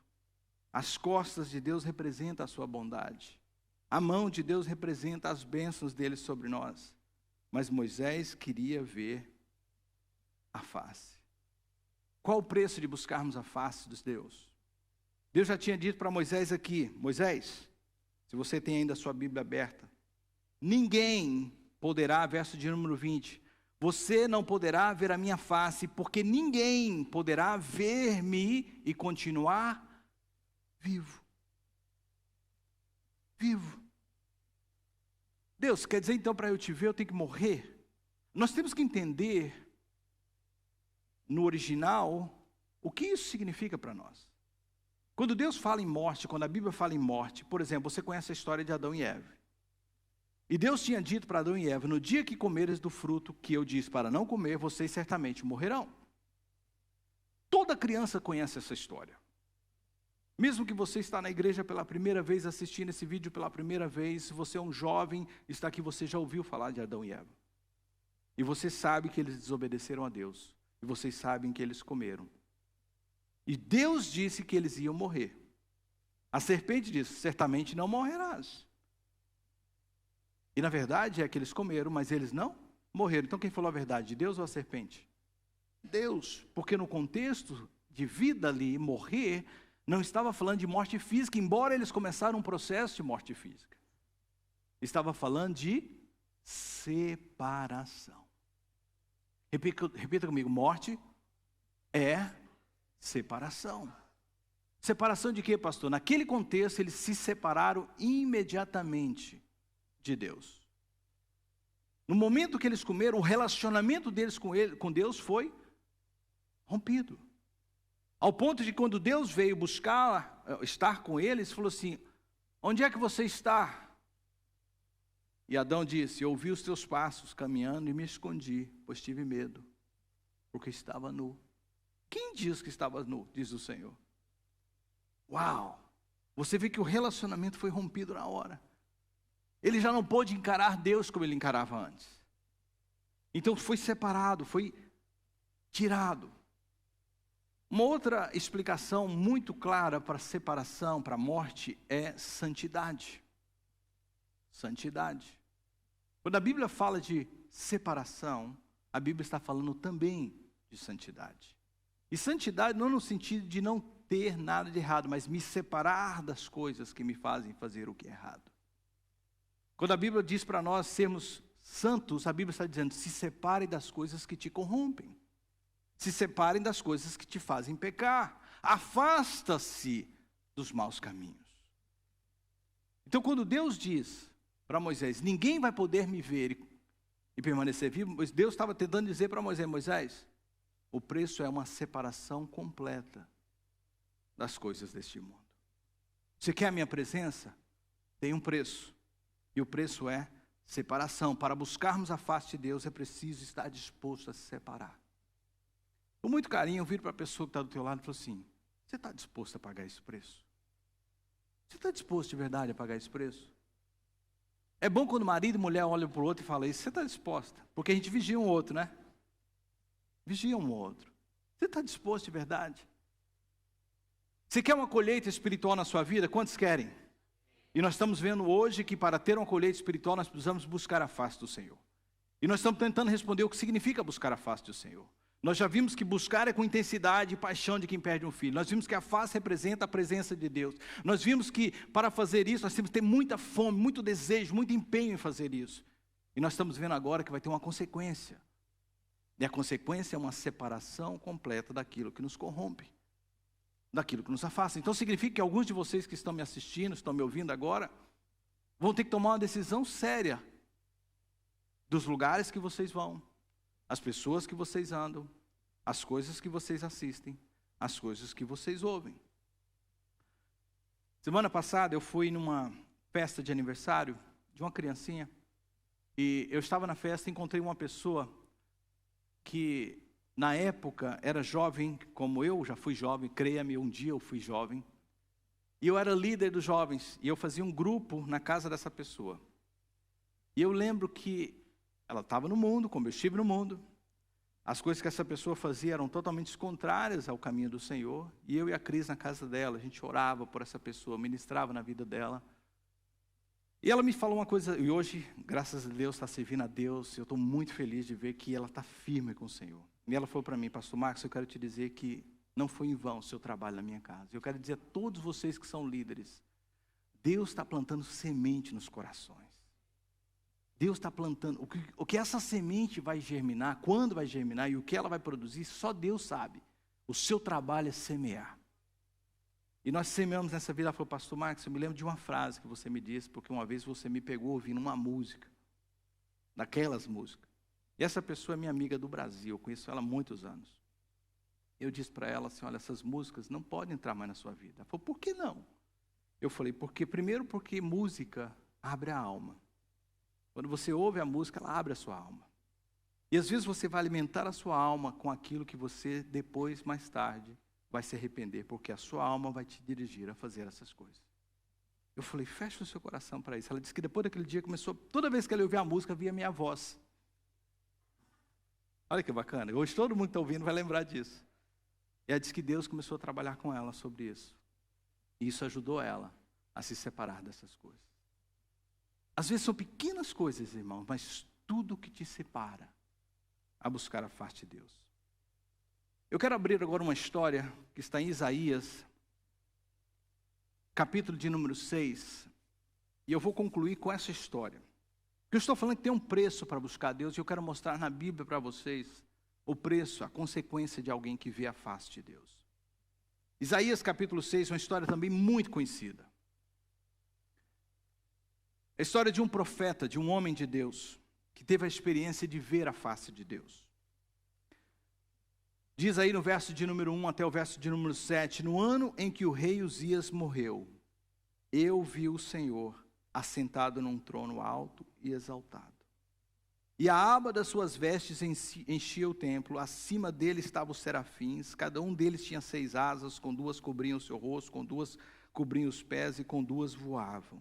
Speaker 1: As costas de Deus representam a sua bondade. A mão de Deus representa as bênçãos dele sobre nós. Mas Moisés queria ver a face. Qual o preço de buscarmos a face dos Deus? Deus já tinha dito para Moisés aqui, Moisés, se você tem ainda a sua Bíblia aberta, ninguém poderá, verso de número 20, você não poderá ver a minha face, porque ninguém poderá ver-me e continuar vivo. Vivo. Deus, quer dizer então para eu te ver eu tenho que morrer? Nós temos que entender no original, o que isso significa para nós? Quando Deus fala em morte, quando a Bíblia fala em morte, por exemplo, você conhece a história de Adão e Eva. E Deus tinha dito para Adão e Eva, no dia que comeres do fruto que eu disse para não comer, vocês certamente morrerão. Toda criança conhece essa história. Mesmo que você está na igreja pela primeira vez, assistindo esse vídeo pela primeira vez, se você é um jovem, está aqui, você já ouviu falar de Adão e Eva. E você sabe que eles desobedeceram a Deus. E vocês sabem que eles comeram. E Deus disse que eles iam morrer. A serpente disse, certamente não morrerás. E na verdade é que eles comeram, mas eles não morreram. Então quem falou a verdade, Deus ou a serpente? Deus, porque no contexto de vida ali, morrer, não estava falando de morte física, embora eles começaram um processo de morte física. Estava falando de separação. Repita comigo, morte é separação. Separação de quê, pastor? Naquele contexto, eles se separaram imediatamente de Deus. No momento que eles comeram, o relacionamento deles com Deus foi rompido. Ao ponto de quando Deus veio estar com eles, falou assim, onde é que você está? E Adão disse, eu ouvi os teus passos caminhando e me escondi, pois tive medo, porque estava nu. Quem diz que estava nu, diz o Senhor? Uau! Você vê que o relacionamento foi rompido na hora. Ele já não pôde encarar Deus como ele encarava antes. Então foi separado, foi tirado. Uma outra explicação muito clara para a separação, para a morte, é santidade. Santidade. Quando a Bíblia fala de separação, a Bíblia está falando também de santidade. E santidade não no sentido de não ter nada de errado, mas me separar das coisas que me fazem fazer o que é errado. Quando a Bíblia diz para nós sermos santos, a Bíblia está dizendo, se separe das coisas que te corrompem. Se separem das coisas que te fazem pecar. Afasta-se dos maus caminhos. Então, quando Deus diz para Moisés, ninguém vai poder me ver e permanecer vivo, Deus estava tentando dizer para Moisés, Moisés, o preço é uma separação completa das coisas deste mundo. Você quer a minha presença? Tem um preço. E o preço é separação. Para buscarmos a face de Deus, é preciso estar disposto a se separar. Com muito carinho, eu viro para a pessoa que está do teu lado e falo assim, você está disposto a pagar esse preço? Você está disposto de verdade a pagar esse preço? É bom quando marido e mulher olham para o outro e falam isso, você está disposta? Porque a gente vigia um outro, né? Vigia um outro. Você está disposto de verdade? Você quer uma colheita espiritual na sua vida? Quantos querem? E nós estamos vendo hoje que para ter uma colheita espiritual nós precisamos buscar a face do Senhor. E nós estamos tentando responder o que significa buscar a face do Senhor. Nós já vimos que buscar é com intensidade e paixão de quem perde um filho. Nós vimos que a face representa a presença de Deus. Nós vimos que para fazer isso nós temos que ter muita fome, muito desejo, muito empenho em fazer isso. E nós estamos vendo agora que vai ter uma consequência. E a consequência é uma separação completa daquilo que nos corrompe, daquilo que nos afasta. Então significa que alguns de vocês que estão me assistindo, estão me ouvindo agora, vão ter que tomar uma decisão séria dos lugares que vocês vão, as pessoas que vocês andam, as coisas que vocês assistem, as coisas que vocês ouvem. Semana passada eu fui numa festa de aniversário de uma criancinha e eu estava na festa e encontrei uma pessoa que na época era jovem, como eu já fui jovem, creia-me, um dia eu fui jovem. E eu era líder dos jovens, e eu fazia um grupo na casa dessa pessoa. E eu lembro que ela estava no mundo, como eu estive no mundo. As coisas que essa pessoa fazia eram totalmente contrárias ao caminho do Senhor. E eu e a Cris na casa dela, a gente orava por essa pessoa, ministrava na vida dela. E ela me falou uma coisa, e hoje, graças a Deus, está servindo a Deus. Eu estou muito feliz de ver que ela está firme com o Senhor. E ela falou para mim, pastor Marcos, eu quero te dizer que não foi em vão o seu trabalho na minha casa. Eu quero dizer a todos vocês que são líderes, Deus está plantando semente nos corações. Deus está plantando, o que essa semente vai germinar, quando vai germinar e o que ela vai produzir, só Deus sabe. O seu trabalho é semear. E nós semeamos nessa vida. Ela falou, pastor Marcos, eu me lembro de uma frase que você me disse, porque uma vez você me pegou ouvindo uma música, daquelas músicas. E essa pessoa é minha amiga do Brasil, eu conheço ela há muitos anos. Eu disse para ela assim, olha, essas músicas não podem entrar mais na sua vida. Ela falou, por que não? Eu falei, primeiro porque música abre a alma. Quando você ouve a música, ela abre a sua alma. E às vezes você vai alimentar a sua alma com aquilo que você depois, mais tarde, vai se arrepender, porque a sua alma vai te dirigir a fazer essas coisas. Eu falei, fecha o seu coração para isso. Ela disse que depois daquele dia começou, toda vez que ela ouvia a música, via a minha voz. Olha que bacana. Hoje todo mundo que está ouvindo vai lembrar disso. E ela disse que Deus começou a trabalhar com ela sobre isso. E isso ajudou ela a se separar dessas coisas. Às vezes são pequenas coisas, irmão, mas tudo que te separa a buscar a face de Deus. Eu quero abrir agora uma história que está em Isaías, capítulo de número 6. E eu vou concluir com essa história. Eu estou falando que tem um preço para buscar a Deus, e eu quero mostrar na Bíblia para vocês o preço, a consequência de alguém que vê a face de Deus. Isaías capítulo 6, uma história também muito conhecida. A história de um profeta, de um homem de Deus, que teve a experiência de ver a face de Deus. Diz aí no verso de número 1 até o verso de número 7, no ano em que o rei Uzias morreu, eu vi o Senhor assentado num trono alto e exaltado. E a aba das suas vestes enchia o templo, acima dele estavam os serafins, cada um deles tinha 6 asas, com 2 cobriam o seu rosto, com 2 cobriam os pés e com 2 voavam.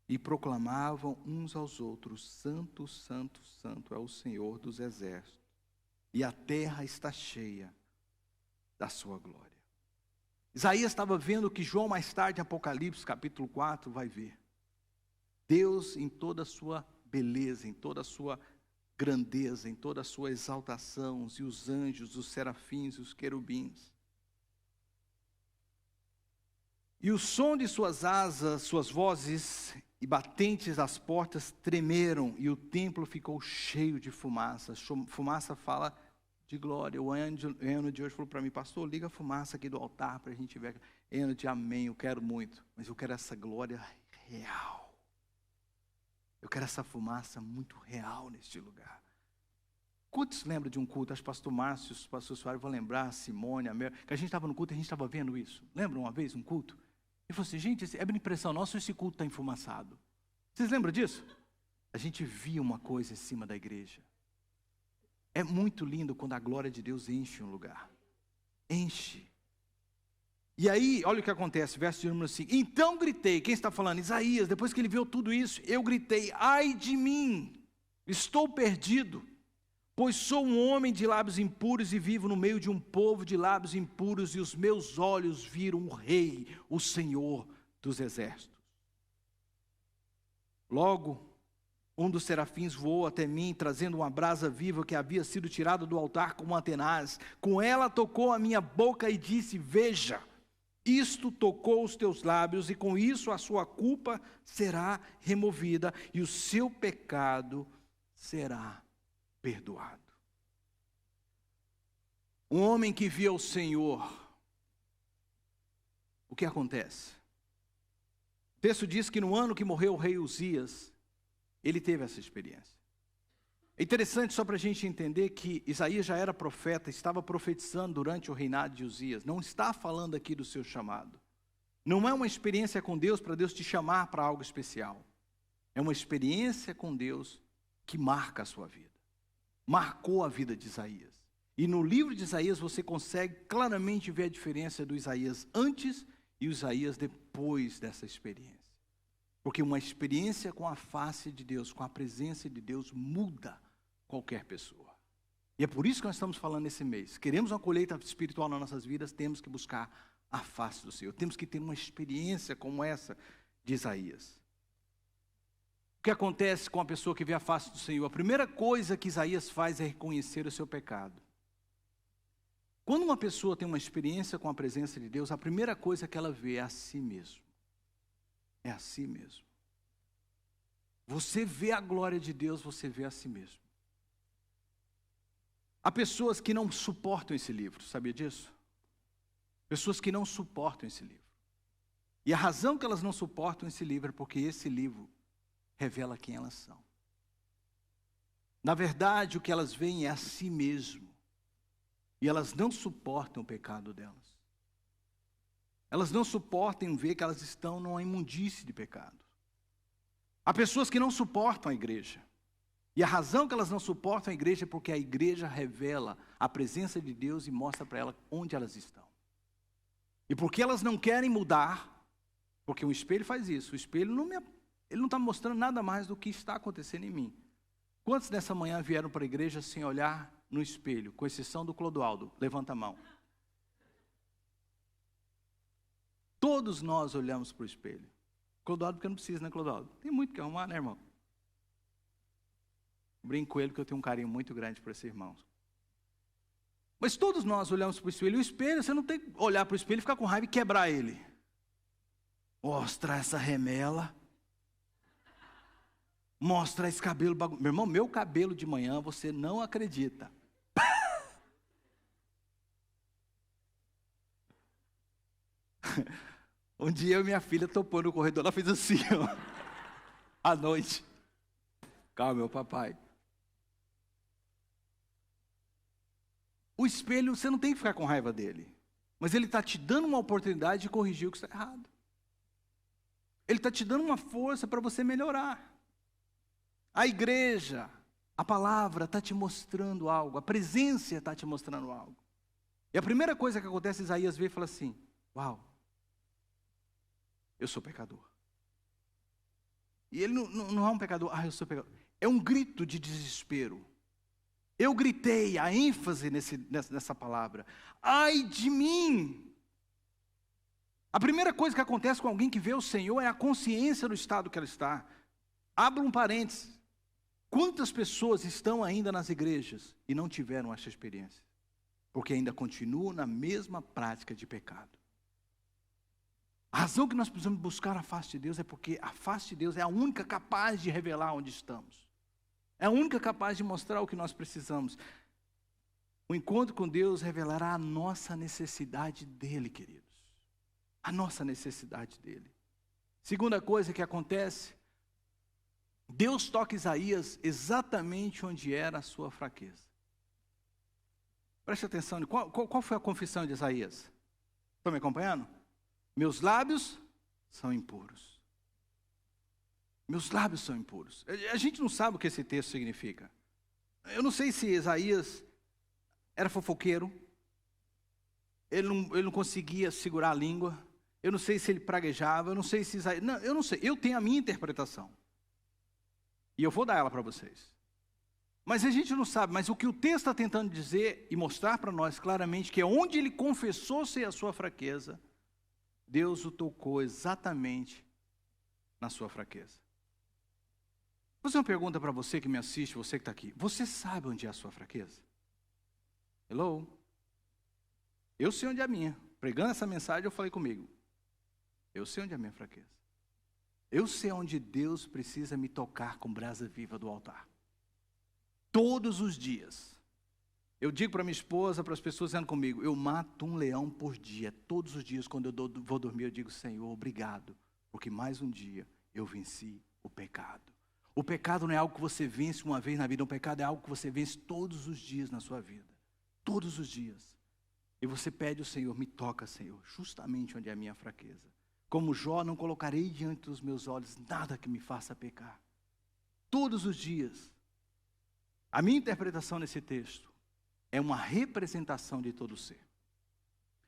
Speaker 1: E proclamavam uns aos outros, Santo, Santo, Santo é o Senhor dos exércitos, e a terra está cheia da sua glória. Isaías estava vendo o que João mais tarde, em Apocalipse capítulo 4, vai ver. Deus em toda a sua beleza, em toda a sua grandeza, em toda a sua exaltação, e os anjos, os serafins, os querubins. E o som de suas asas, suas vozes e batentes das portas tremeram, e o templo ficou cheio de fumaça. Fumaça fala de glória. O Eno de hoje falou para mim, pastor, liga a fumaça aqui do altar para a gente ver. Eno de amém, eu quero muito, mas eu quero essa glória real. Eu quero essa fumaça muito real neste lugar. Quantos lembram de um culto? Acho que o pastor Márcio, o pastor Soares vão lembrar, a Simone, a Mel, que a gente estava no culto e a gente estava vendo isso. Lembram uma vez um culto? E falou assim, gente, é uma impressão nossa, esse culto está enfumaçado. Vocês lembram disso? A gente via uma coisa em cima da igreja. É muito lindo quando a glória de Deus enche um lugar. Enche. E aí, olha o que acontece, verso de número 5. Então gritei, quem está falando? Isaías, depois que ele viu tudo isso, eu gritei, ai de mim, estou perdido, pois sou um homem de lábios impuros e vivo no meio de um povo de lábios impuros, e os meus olhos viram o Rei, o Senhor dos exércitos. Logo, um dos serafins voou até mim, trazendo uma brasa viva que havia sido tirada do altar com uma tenaz. Com ela tocou a minha boca e disse, veja, isto tocou os teus lábios, e com isso a sua culpa será removida, e o seu pecado será perdoado. Um homem que via o Senhor, o que acontece? O texto diz que no ano que morreu o rei Uzias, ele teve essa experiência. É interessante só para a gente entender que Isaías já era profeta, estava profetizando durante o reinado de Uzias. Não está falando aqui do seu chamado. Não é uma experiência com Deus para Deus te chamar para algo especial. É uma experiência com Deus que marca a sua vida. Marcou a vida de Isaías. E no livro de Isaías você consegue claramente ver a diferença do Isaías antes e o Isaías depois dessa experiência. Porque uma experiência com a face de Deus, com a presença de Deus, muda qualquer pessoa. E é por isso que nós estamos falando esse mês. Queremos uma colheita espiritual nas nossas vidas, temos que buscar a face do Senhor. Temos que ter uma experiência como essa de Isaías. O que acontece com a pessoa que vê a face do Senhor? A primeira coisa que Isaías faz é reconhecer o seu pecado. Quando uma pessoa tem uma experiência com a presença de Deus, a primeira coisa que ela vê é a si mesmo. É a si mesmo. Você vê a glória de Deus, você vê a si mesmo. Há pessoas que não suportam esse livro, sabia disso? Pessoas que não suportam esse livro. E a razão que elas não suportam esse livro é porque esse livro revela quem elas são. Na verdade, o que elas veem é a si mesmo. E elas não suportam o pecado delas. Elas não suportam ver que elas estão numa imundície de pecado. Há pessoas que não suportam a igreja. E a razão que elas não suportam a igreja é porque a igreja revela a presença de Deus e mostra para elas onde elas estão. E porque elas não querem mudar, porque um espelho faz isso, o espelho ele não está mostrando nada mais do que está acontecendo em mim. Quantos nessa manhã vieram para a igreja sem olhar no espelho, com exceção do Clodoaldo? Levanta a mão. Todos nós olhamos para o espelho. Clodoaldo, porque não precisa, né, Clodoaldo? Tem muito que arrumar, né, irmão? Brinco com ele que eu tenho um carinho muito grande por esse irmão. Mas todos nós olhamos para o espelho. O espelho, você não tem que olhar para o espelho e ficar com raiva e quebrar ele. Mostra essa remela. Mostra esse cabelo bagunçado. Meu irmão, meu cabelo de manhã, você não acredita. Um dia eu e minha filha topou no corredor, ela fez assim, ó, à noite. Calma, meu papai. O espelho, você não tem que ficar com raiva dele. Mas ele está te dando uma oportunidade de corrigir o que está errado. Ele está te dando uma força para você melhorar. A igreja, a palavra está te mostrando algo. A presença está te mostrando algo. E a primeira coisa que acontece, Isaías vê e fala assim, uau, eu sou pecador. E ele não é um pecador, eu sou pecador. É um grito de desespero. Eu gritei, a ênfase nessa palavra. Ai de mim! A primeira coisa que acontece com alguém que vê o Senhor é a consciência do estado que ela está. Abra um parênteses. Quantas pessoas estão ainda nas igrejas e não tiveram essa experiência? Porque ainda continuam na mesma prática de pecado. A razão que nós precisamos buscar a face de Deus é porque a face de Deus é a única capaz de revelar onde estamos. É a única capaz de mostrar o que nós precisamos. O encontro com Deus revelará a nossa necessidade dEle, queridos. A nossa necessidade dEle. Segunda coisa que acontece, Deus toca Isaías exatamente onde era a sua fraqueza. Preste atenção, qual foi a confissão de Isaías? Estão me acompanhando? Meus lábios são impuros. Meus lábios são impuros. A gente não sabe o que esse texto significa. Eu não sei se Isaías era fofoqueiro. Ele não conseguia segurar a língua. Eu não sei se ele praguejava. Eu não sei se Isaías... Não, eu não sei. Eu tenho a minha interpretação. E eu vou dar ela para vocês. Mas a gente não sabe. Mas o que o texto está tentando dizer e mostrar para nós claramente que é onde ele confessou ser a sua fraqueza, Deus o tocou exatamente na sua fraqueza. Vou fazer uma pergunta para você que me assiste, você que está aqui. Você sabe onde é a sua fraqueza? Hello? Eu sei onde é a minha. Pregando essa mensagem, eu falei comigo. Eu sei onde é a minha fraqueza. Eu sei onde Deus precisa me tocar com brasa viva do altar. Todos os dias. Eu digo para minha esposa, para as pessoas que andam comigo, eu mato um leão por dia. Todos os dias, quando eu vou dormir, eu digo, Senhor, obrigado, porque mais um dia eu venci o pecado. O pecado não é algo que você vence uma vez na vida, o pecado é algo que você vence todos os dias na sua vida. Todos os dias. E você pede ao Senhor, me toca, Senhor, justamente onde é a minha fraqueza. Como Jó, não colocarei diante dos meus olhos nada que me faça pecar. Todos os dias. A minha interpretação nesse texto é uma representação de todo o ser.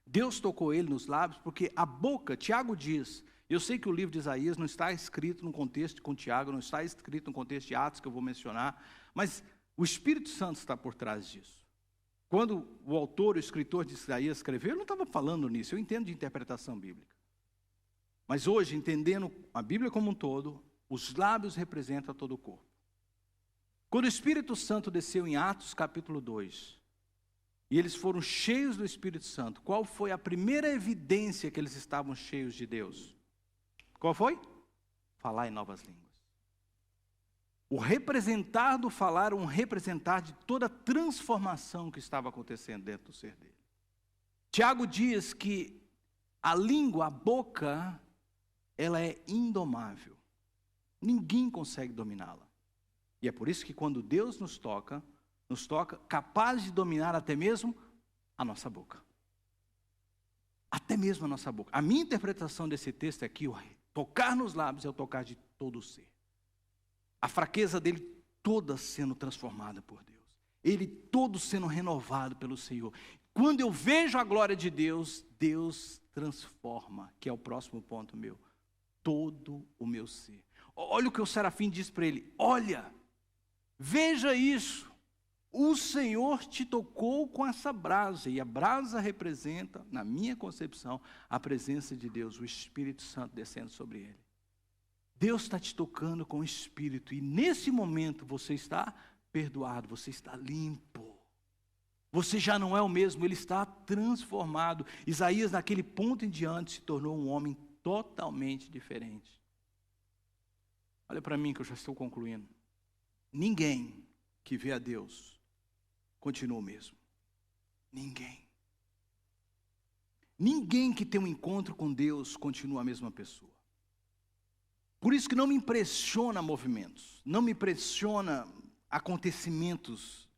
Speaker 1: Deus tocou ele nos lábios porque a boca, Tiago diz, eu sei que o livro de Isaías não está escrito no contexto com Tiago, não está escrito no contexto de Atos que eu vou mencionar, mas o Espírito Santo está por trás disso. Quando o autor, o escritor de Isaías escreveu, ele não estava falando nisso, eu entendo de interpretação bíblica. Mas hoje, entendendo a Bíblia como um todo, os lábios representam todo o corpo. Quando o Espírito Santo desceu em Atos capítulo 2, e eles foram cheios do Espírito Santo, qual foi a primeira evidência que eles estavam cheios de Deus? Qual foi? Falar em novas línguas. O representar do falar, um representar de toda a transformação que estava acontecendo dentro do ser dele. Tiago diz que a língua, a boca, ela é indomável. Ninguém consegue dominá-la. E é por isso que quando Deus nos toca capaz de dominar até mesmo a nossa boca. Até mesmo a nossa boca. A minha interpretação desse texto é que o tocar nos lábios é o tocar de todo o ser. A fraqueza dele toda sendo transformada por Deus. Ele todo sendo renovado pelo Senhor. Quando eu vejo a glória de Deus, Deus transforma, que é o próximo ponto meu, todo o meu ser. Olha o que o serafim diz para ele, olha, veja isso. O Senhor te tocou com essa brasa, e a brasa representa, na minha concepção, a presença de Deus, o Espírito Santo descendo sobre ele. Deus está te tocando com o Espírito, e nesse momento você está perdoado, você está limpo. Você já não é o mesmo, ele está transformado. Isaías, naquele ponto em diante, se tornou um homem totalmente diferente. Olha para mim que eu já estou concluindo. Ninguém que vê a Deus continua o mesmo. Ninguém. Ninguém que tem um encontro com Deus continua a mesma pessoa. Por isso que não me impressiona movimentos, não me impressiona acontecimentos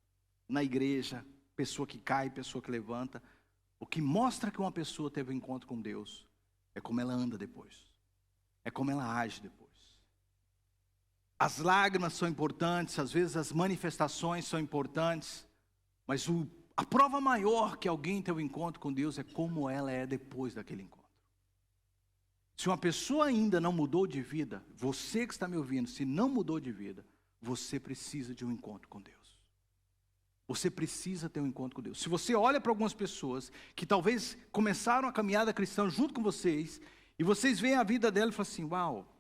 Speaker 1: na igreja, pessoa que cai, pessoa que levanta. O que mostra que uma pessoa teve um encontro com Deus é como ela anda depois, é como ela age depois. As lágrimas são importantes, às vezes as manifestações são importantes, mas a prova maior que alguém teve um encontro com Deus é como ela é depois daquele encontro. Se uma pessoa ainda não mudou de vida, você que está me ouvindo, se não mudou de vida, você precisa de um encontro com Deus. Você precisa ter um encontro com Deus. Se você olha para algumas pessoas que talvez começaram a caminhada cristã junto com vocês, e vocês veem a vida dela e falam assim, uau,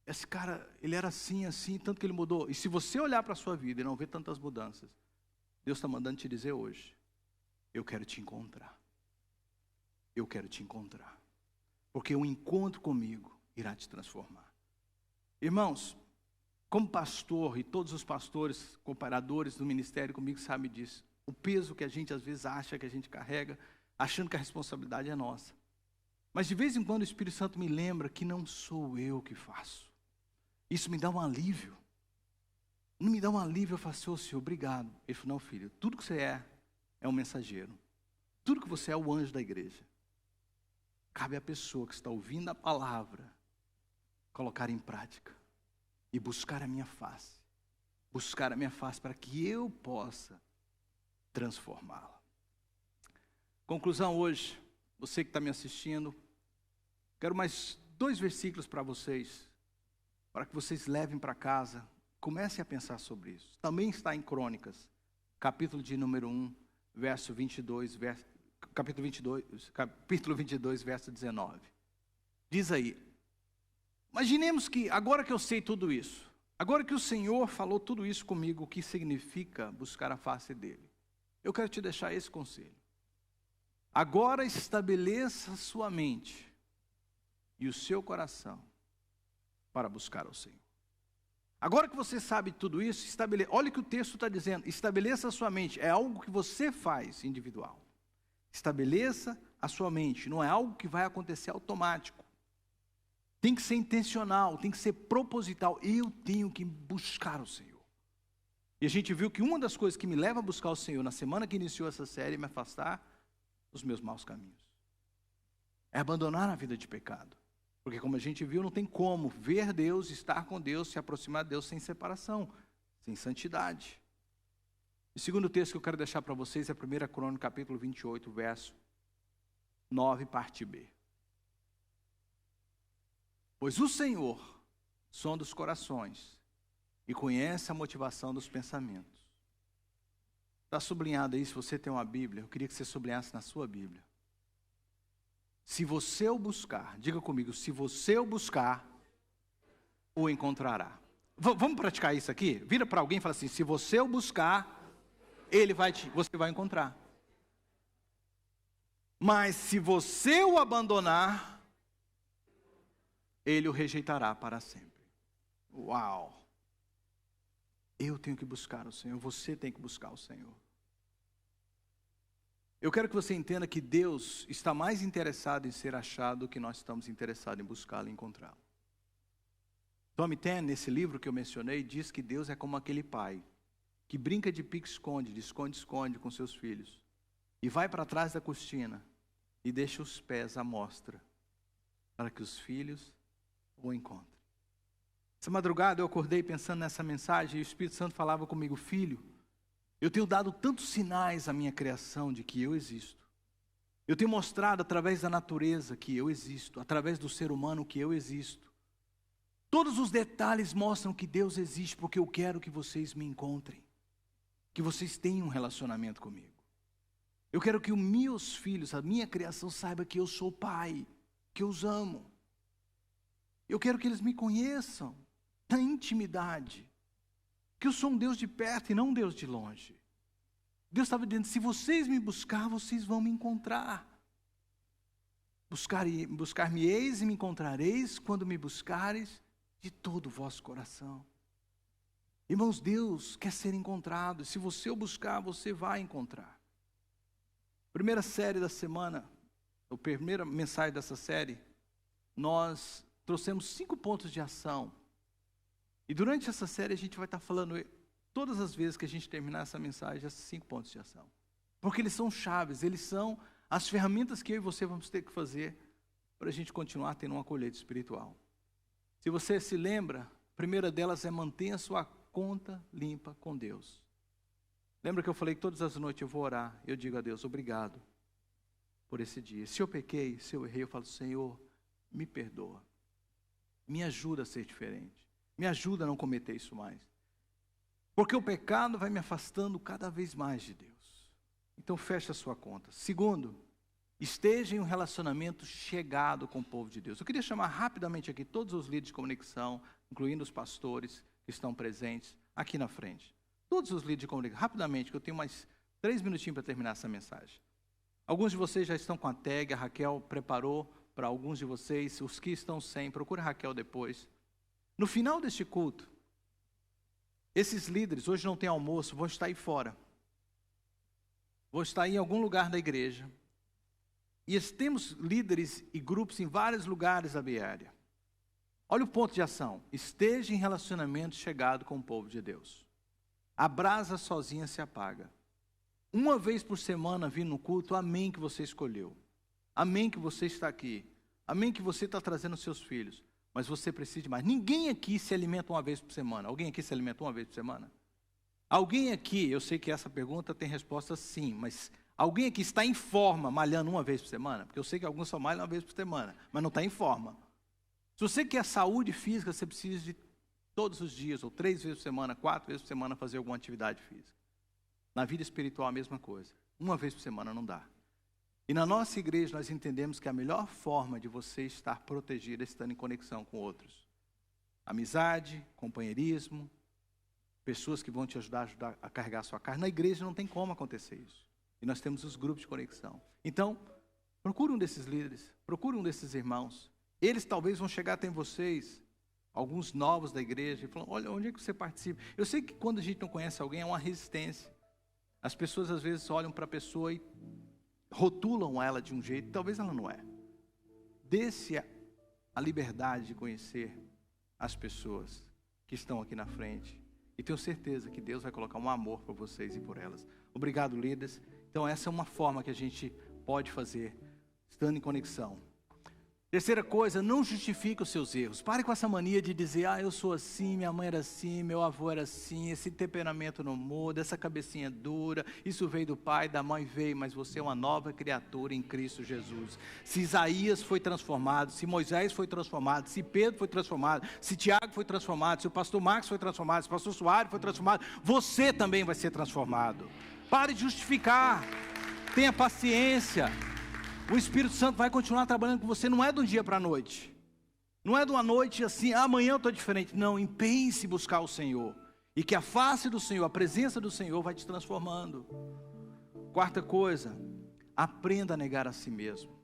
Speaker 1: esse cara, ele era assim, assim, tanto que ele mudou. E se você olhar para a sua vida e não ver tantas mudanças, Deus está mandando te dizer hoje, eu quero te encontrar. Eu quero te encontrar. Porque um encontro comigo irá te transformar. Irmãos, como pastor, e todos os pastores, cooperadores do ministério comigo sabem disso, o peso que a gente às vezes acha que a gente carrega, achando que a responsabilidade é nossa. Mas de vez em quando o Espírito Santo me lembra que não sou eu que faço. Isso me dá um alívio. Não me dá um alívio, eu falo assim, ô Senhor, obrigado. Ele falou, não filho, tudo que você é um mensageiro. Tudo que você é o anjo da igreja. Cabe à pessoa que está ouvindo a palavra, colocar em prática. E buscar a minha face. Buscar a minha face para que eu possa transformá-la. Conclusão hoje, você que está me assistindo, quero mais 2 versículos para vocês, para que vocês levem para casa, comecem a pensar sobre isso. Também está em Crônicas, capítulo de número 1, verso 22, capítulo 22, verso 19. Diz aí, imaginemos que agora que eu sei tudo isso, agora que o Senhor falou tudo isso comigo, o que significa buscar a face dele, eu quero te deixar esse conselho. Agora estabeleça a sua mente e o seu coração para buscar ao Senhor. Agora que você sabe tudo isso, olha o que o texto está dizendo, estabeleça a sua mente, é algo que você faz individual. Estabeleça a sua mente, não é algo que vai acontecer automático. Tem que ser intencional, tem que ser proposital. Eu tenho que buscar o Senhor. E a gente viu que uma das coisas que me leva a buscar o Senhor na semana que iniciou essa série é me afastar dos meus maus caminhos. É abandonar a vida de pecado. Porque como a gente viu, não tem como ver Deus, estar com Deus, se aproximar de Deus sem separação, sem santidade. O segundo texto que eu quero deixar para vocês é 1 Crônicas, capítulo 28, verso 9, parte B. Pois o Senhor sonda os corações e conhece a motivação dos pensamentos. Está sublinhado aí, se você tem uma Bíblia, eu queria que você sublinhasse na sua Bíblia. Se você o buscar, diga comigo, se você o buscar, o encontrará. Vamos praticar isso aqui? Vira para alguém e fala assim, se você o buscar, você vai encontrar. Mas se você o abandonar, ele o rejeitará para sempre. Uau! Eu tenho que buscar o Senhor, você tem que buscar o Senhor. Eu quero que você entenda que Deus está mais interessado em ser achado do que nós estamos interessados em buscá-lo e encontrá-lo. Tommy Tan, nesse livro que eu mencionei, diz que Deus é como aquele pai que brinca de pique-esconde, de esconde-esconde com seus filhos, e vai para trás da cortina e deixa os pés à mostra, para que os filhos o encontrem. Essa madrugada eu acordei pensando nessa mensagem e o Espírito Santo falava comigo, filho, eu tenho dado tantos sinais à minha criação de que eu existo. Eu tenho mostrado através da natureza que eu existo, através do ser humano que eu existo. Todos os detalhes mostram que Deus existe porque eu quero que vocês me encontrem. que vocês tenham um relacionamento comigo. Eu quero que os meus filhos, a minha criação, saiba que eu sou pai, que eu os amo. Eu quero que eles me conheçam na intimidade, que eu sou um Deus de perto e não um Deus de longe. Deus estava dizendo, se vocês me buscar, vocês vão me encontrar. Buscar-me-eis e me encontrareis quando me buscareis de todo o vosso coração. Irmãos, Deus quer ser encontrado. Se você o buscar, você vai encontrar. Primeira série da semana, a primeira mensagem dessa série, nós trouxemos 5 pontos de ação. E durante essa série a gente vai estar falando, todas as vezes que a gente terminar essa mensagem, esses 5 pontos de ação. Porque eles são chaves, eles são as ferramentas que eu e você vamos ter que fazer para a gente continuar tendo uma colheita espiritual. Se você se lembra, a primeira delas é manter a sua conta limpa com Deus. Lembra que eu falei que todas as noites eu vou orar, eu digo a Deus, obrigado por esse dia. Se eu pequei, se eu errei, eu falo, Senhor, me perdoa. Me ajuda a ser diferente. Me ajuda a não cometer isso mais. Porque o pecado vai me afastando cada vez mais de Deus. Então feche a sua conta. Segundo, esteja em um relacionamento chegado com o povo de Deus. Eu queria chamar rapidamente aqui todos os líderes de conexão, incluindo os pastores que estão presentes aqui na frente. Todos os líderes de conexão, rapidamente, que eu tenho mais 3 minutinhos para terminar essa mensagem. Alguns de vocês já estão com a tag, a Raquel preparou para alguns de vocês, os que estão sem, procure a Raquel depois. No final deste culto, esses líderes, hoje não tem almoço, vão estar aí fora. Vão estar em algum lugar da igreja. E temos líderes e grupos em vários lugares da Biária. Olha o ponto de ação. Esteja em relacionamento chegado com o povo de Deus. A brasa sozinha se apaga. Uma vez por semana vindo no culto, amém que você escolheu. Amém que você está aqui. Amém que você está trazendo seus filhos. Mas você precisa de mais. Ninguém aqui se alimenta uma vez por semana. Alguém aqui se alimenta uma vez por semana? Alguém aqui, eu sei que essa pergunta tem resposta sim, mas alguém aqui está em forma malhando uma vez por semana? Porque eu sei que alguns só malham uma vez por semana, mas não está em forma. Se você quer saúde física, você precisa de todos os dias, ou 3 vezes por semana, 4 vezes por semana, fazer alguma atividade física. Na vida espiritual a mesma coisa. Uma vez por semana não dá. E na nossa igreja nós entendemos que a melhor forma de você estar protegido é estando em conexão com outros. Amizade, companheirismo, pessoas que vão te ajudar a carregar a sua carga. Na igreja não tem como acontecer isso. E nós temos os grupos de conexão. Então, procure um desses líderes, procure um desses irmãos. Eles talvez vão chegar até vocês, alguns novos da igreja, e falam, olha, onde é que você participa? Eu sei que quando a gente não conhece alguém, é uma resistência. As pessoas às vezes olham para a pessoa e rotulam ela de um jeito, talvez ela não é. Dê-se a liberdade de conhecer as pessoas que estão aqui na frente. E tenho certeza que Deus vai colocar um amor por vocês e por elas. Obrigado, líderes. Então essa é uma forma que a gente pode fazer, estando em conexão. Terceira coisa, não justifique os seus erros. Pare com essa mania de dizer, eu sou assim, minha mãe era assim, meu avô era assim, esse temperamento não muda, essa cabecinha é dura, isso veio do pai, da mãe veio, mas você é uma nova criatura em Cristo Jesus. Se Isaías foi transformado, se Moisés foi transformado, se Pedro foi transformado, se Tiago foi transformado, se o pastor Marcos foi transformado, se o pastor Soares foi transformado, você também vai ser transformado. Pare de justificar, tenha paciência. O Espírito Santo vai continuar trabalhando com você, não é de um dia para a noite. Não é de uma noite assim, amanhã eu estou diferente. Não, empenhe-se em buscar o Senhor. E que a face do Senhor, a presença do Senhor vai te transformando. Quarta coisa, aprenda a negar a si mesmo.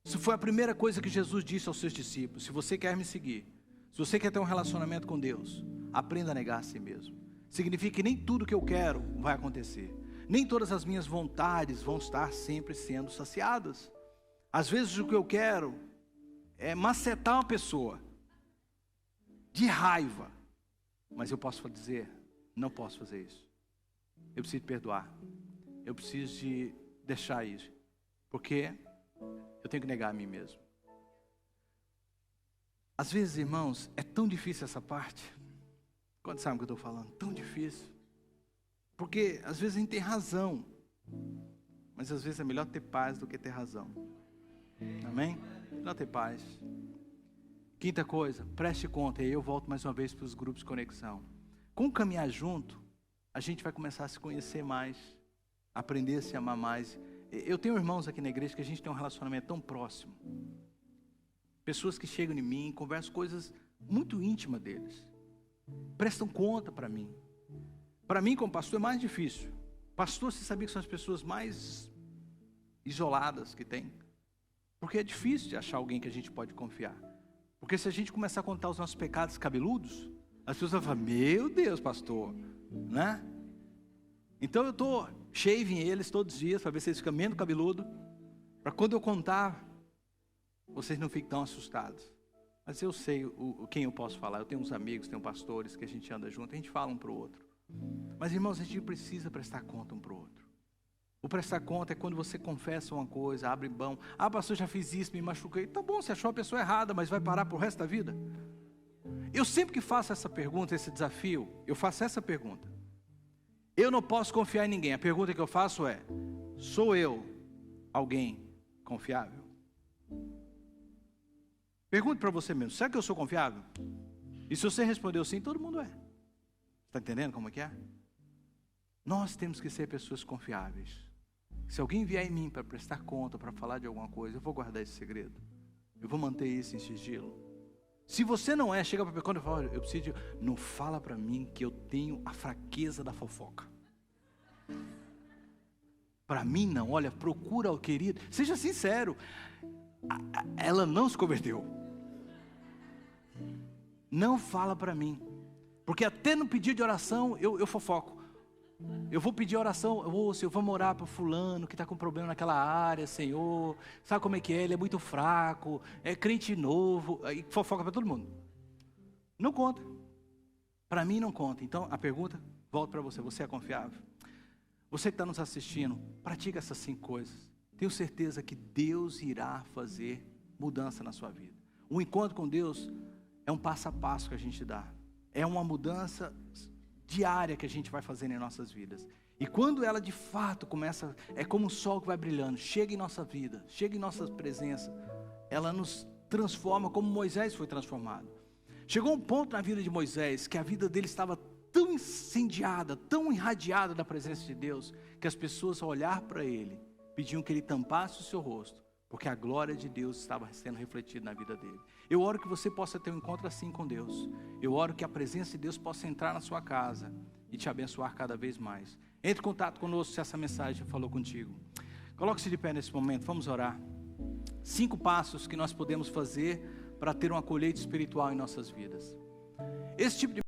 Speaker 1: Isso foi a primeira coisa que Jesus disse aos seus discípulos. Se você quer me seguir, se você quer ter um relacionamento com Deus, aprenda a negar a si mesmo. Significa que nem tudo que eu quero vai acontecer. Nem todas as minhas vontades vão estar sempre sendo saciadas. Às vezes o que eu quero é macetar uma pessoa de raiva. Mas eu posso dizer, não posso fazer isso. Eu preciso perdoar. Eu preciso de deixar isso. Porque eu tenho que negar a mim mesmo. Às vezes, irmãos, é tão difícil essa parte. Quando sabem o que eu estou falando? Tão difícil. Porque às vezes a gente tem razão, mas às vezes é melhor ter paz do que ter razão. Amém? Melhor ter paz. Quinta coisa, preste conta, e aí eu volto mais uma vez para os grupos de conexão. Com caminhar junto, a gente vai começar a se conhecer mais, aprender a se amar mais. Eu tenho irmãos aqui na igreja que a gente tem um relacionamento tão próximo. Pessoas que chegam em mim, conversam coisas muito íntimas deles. Prestam conta para mim. Para mim, como pastor, é mais difícil. Pastor, você sabia que são as pessoas mais isoladas que tem? Porque é difícil de achar alguém que a gente pode confiar. Porque se a gente começar a contar os nossos pecados cabeludos, as pessoas vão falar, meu Deus, pastor, né? Então eu estou shaving eles todos os dias, para ver se eles ficam menos cabeludo, para quando eu contar, vocês não fiquem tão assustados. Mas eu sei quem eu posso falar. Eu tenho uns amigos, tenho pastores que a gente anda junto, a gente fala um para o outro. Mas irmãos, a gente precisa prestar conta um para o outro. O prestar conta é quando você confessa uma coisa, abre mão. Ah, pastor, já fiz isso, me machuquei. Tá bom, você achou a pessoa errada, mas vai parar para o resto da vida? Eu sempre que faço essa pergunta, esse desafio, eu faço essa pergunta. Eu não posso confiar em ninguém. A pergunta que eu faço é, sou eu alguém confiável? Pergunte para você mesmo, será que eu sou confiável? E se você respondeu sim, todo mundo é. Está entendendo como é que é? Nós temos que ser pessoas confiáveis. Se alguém vier em mim para prestar conta, para falar de alguma coisa, eu vou guardar esse segredo. Eu vou manter isso em sigilo. Se você não é, chega para quando eu falo, eu preciso de... Não fala para mim que eu tenho a fraqueza da fofoca. Para mim não, olha, procura o querido. Seja sincero, ela não se converteu. Não fala para mim. Porque até no pedido de oração, eu fofoco. Eu vou pedir oração, eu vou orar para fulano que está com problema naquela área, Senhor. Sabe como é que é? Ele é muito fraco, é crente novo. Aí fofoca para todo mundo. Não conta. Para mim não conta. Então a pergunta, volta para você. Você é confiável? Você que está nos assistindo, pratica essas 5 coisas. Tenho certeza que Deus irá fazer mudança na sua vida. O encontro com Deus é um passo a passo que a gente dá. É uma mudança diária que a gente vai fazendo em nossas vidas. E quando ela de fato começa, é como um sol que vai brilhando, chega em nossa vida, chega em nossa presença, ela nos transforma como Moisés foi transformado. Chegou um ponto na vida de Moisés que a vida dele estava tão incendiada, tão irradiada da presença de Deus, que as pessoas ao olhar para ele, pediam que ele tampasse o seu rosto, porque a glória de Deus estava sendo refletida na vida dele. Eu oro que você possa ter um encontro assim com Deus. Eu oro que a presença de Deus possa entrar na sua casa e te abençoar cada vez mais. Entre em contato conosco se essa mensagem falou contigo. Coloque-se de pé nesse momento, vamos orar. 5 passos que nós podemos fazer para ter uma colheita espiritual em nossas vidas. Esse tipo de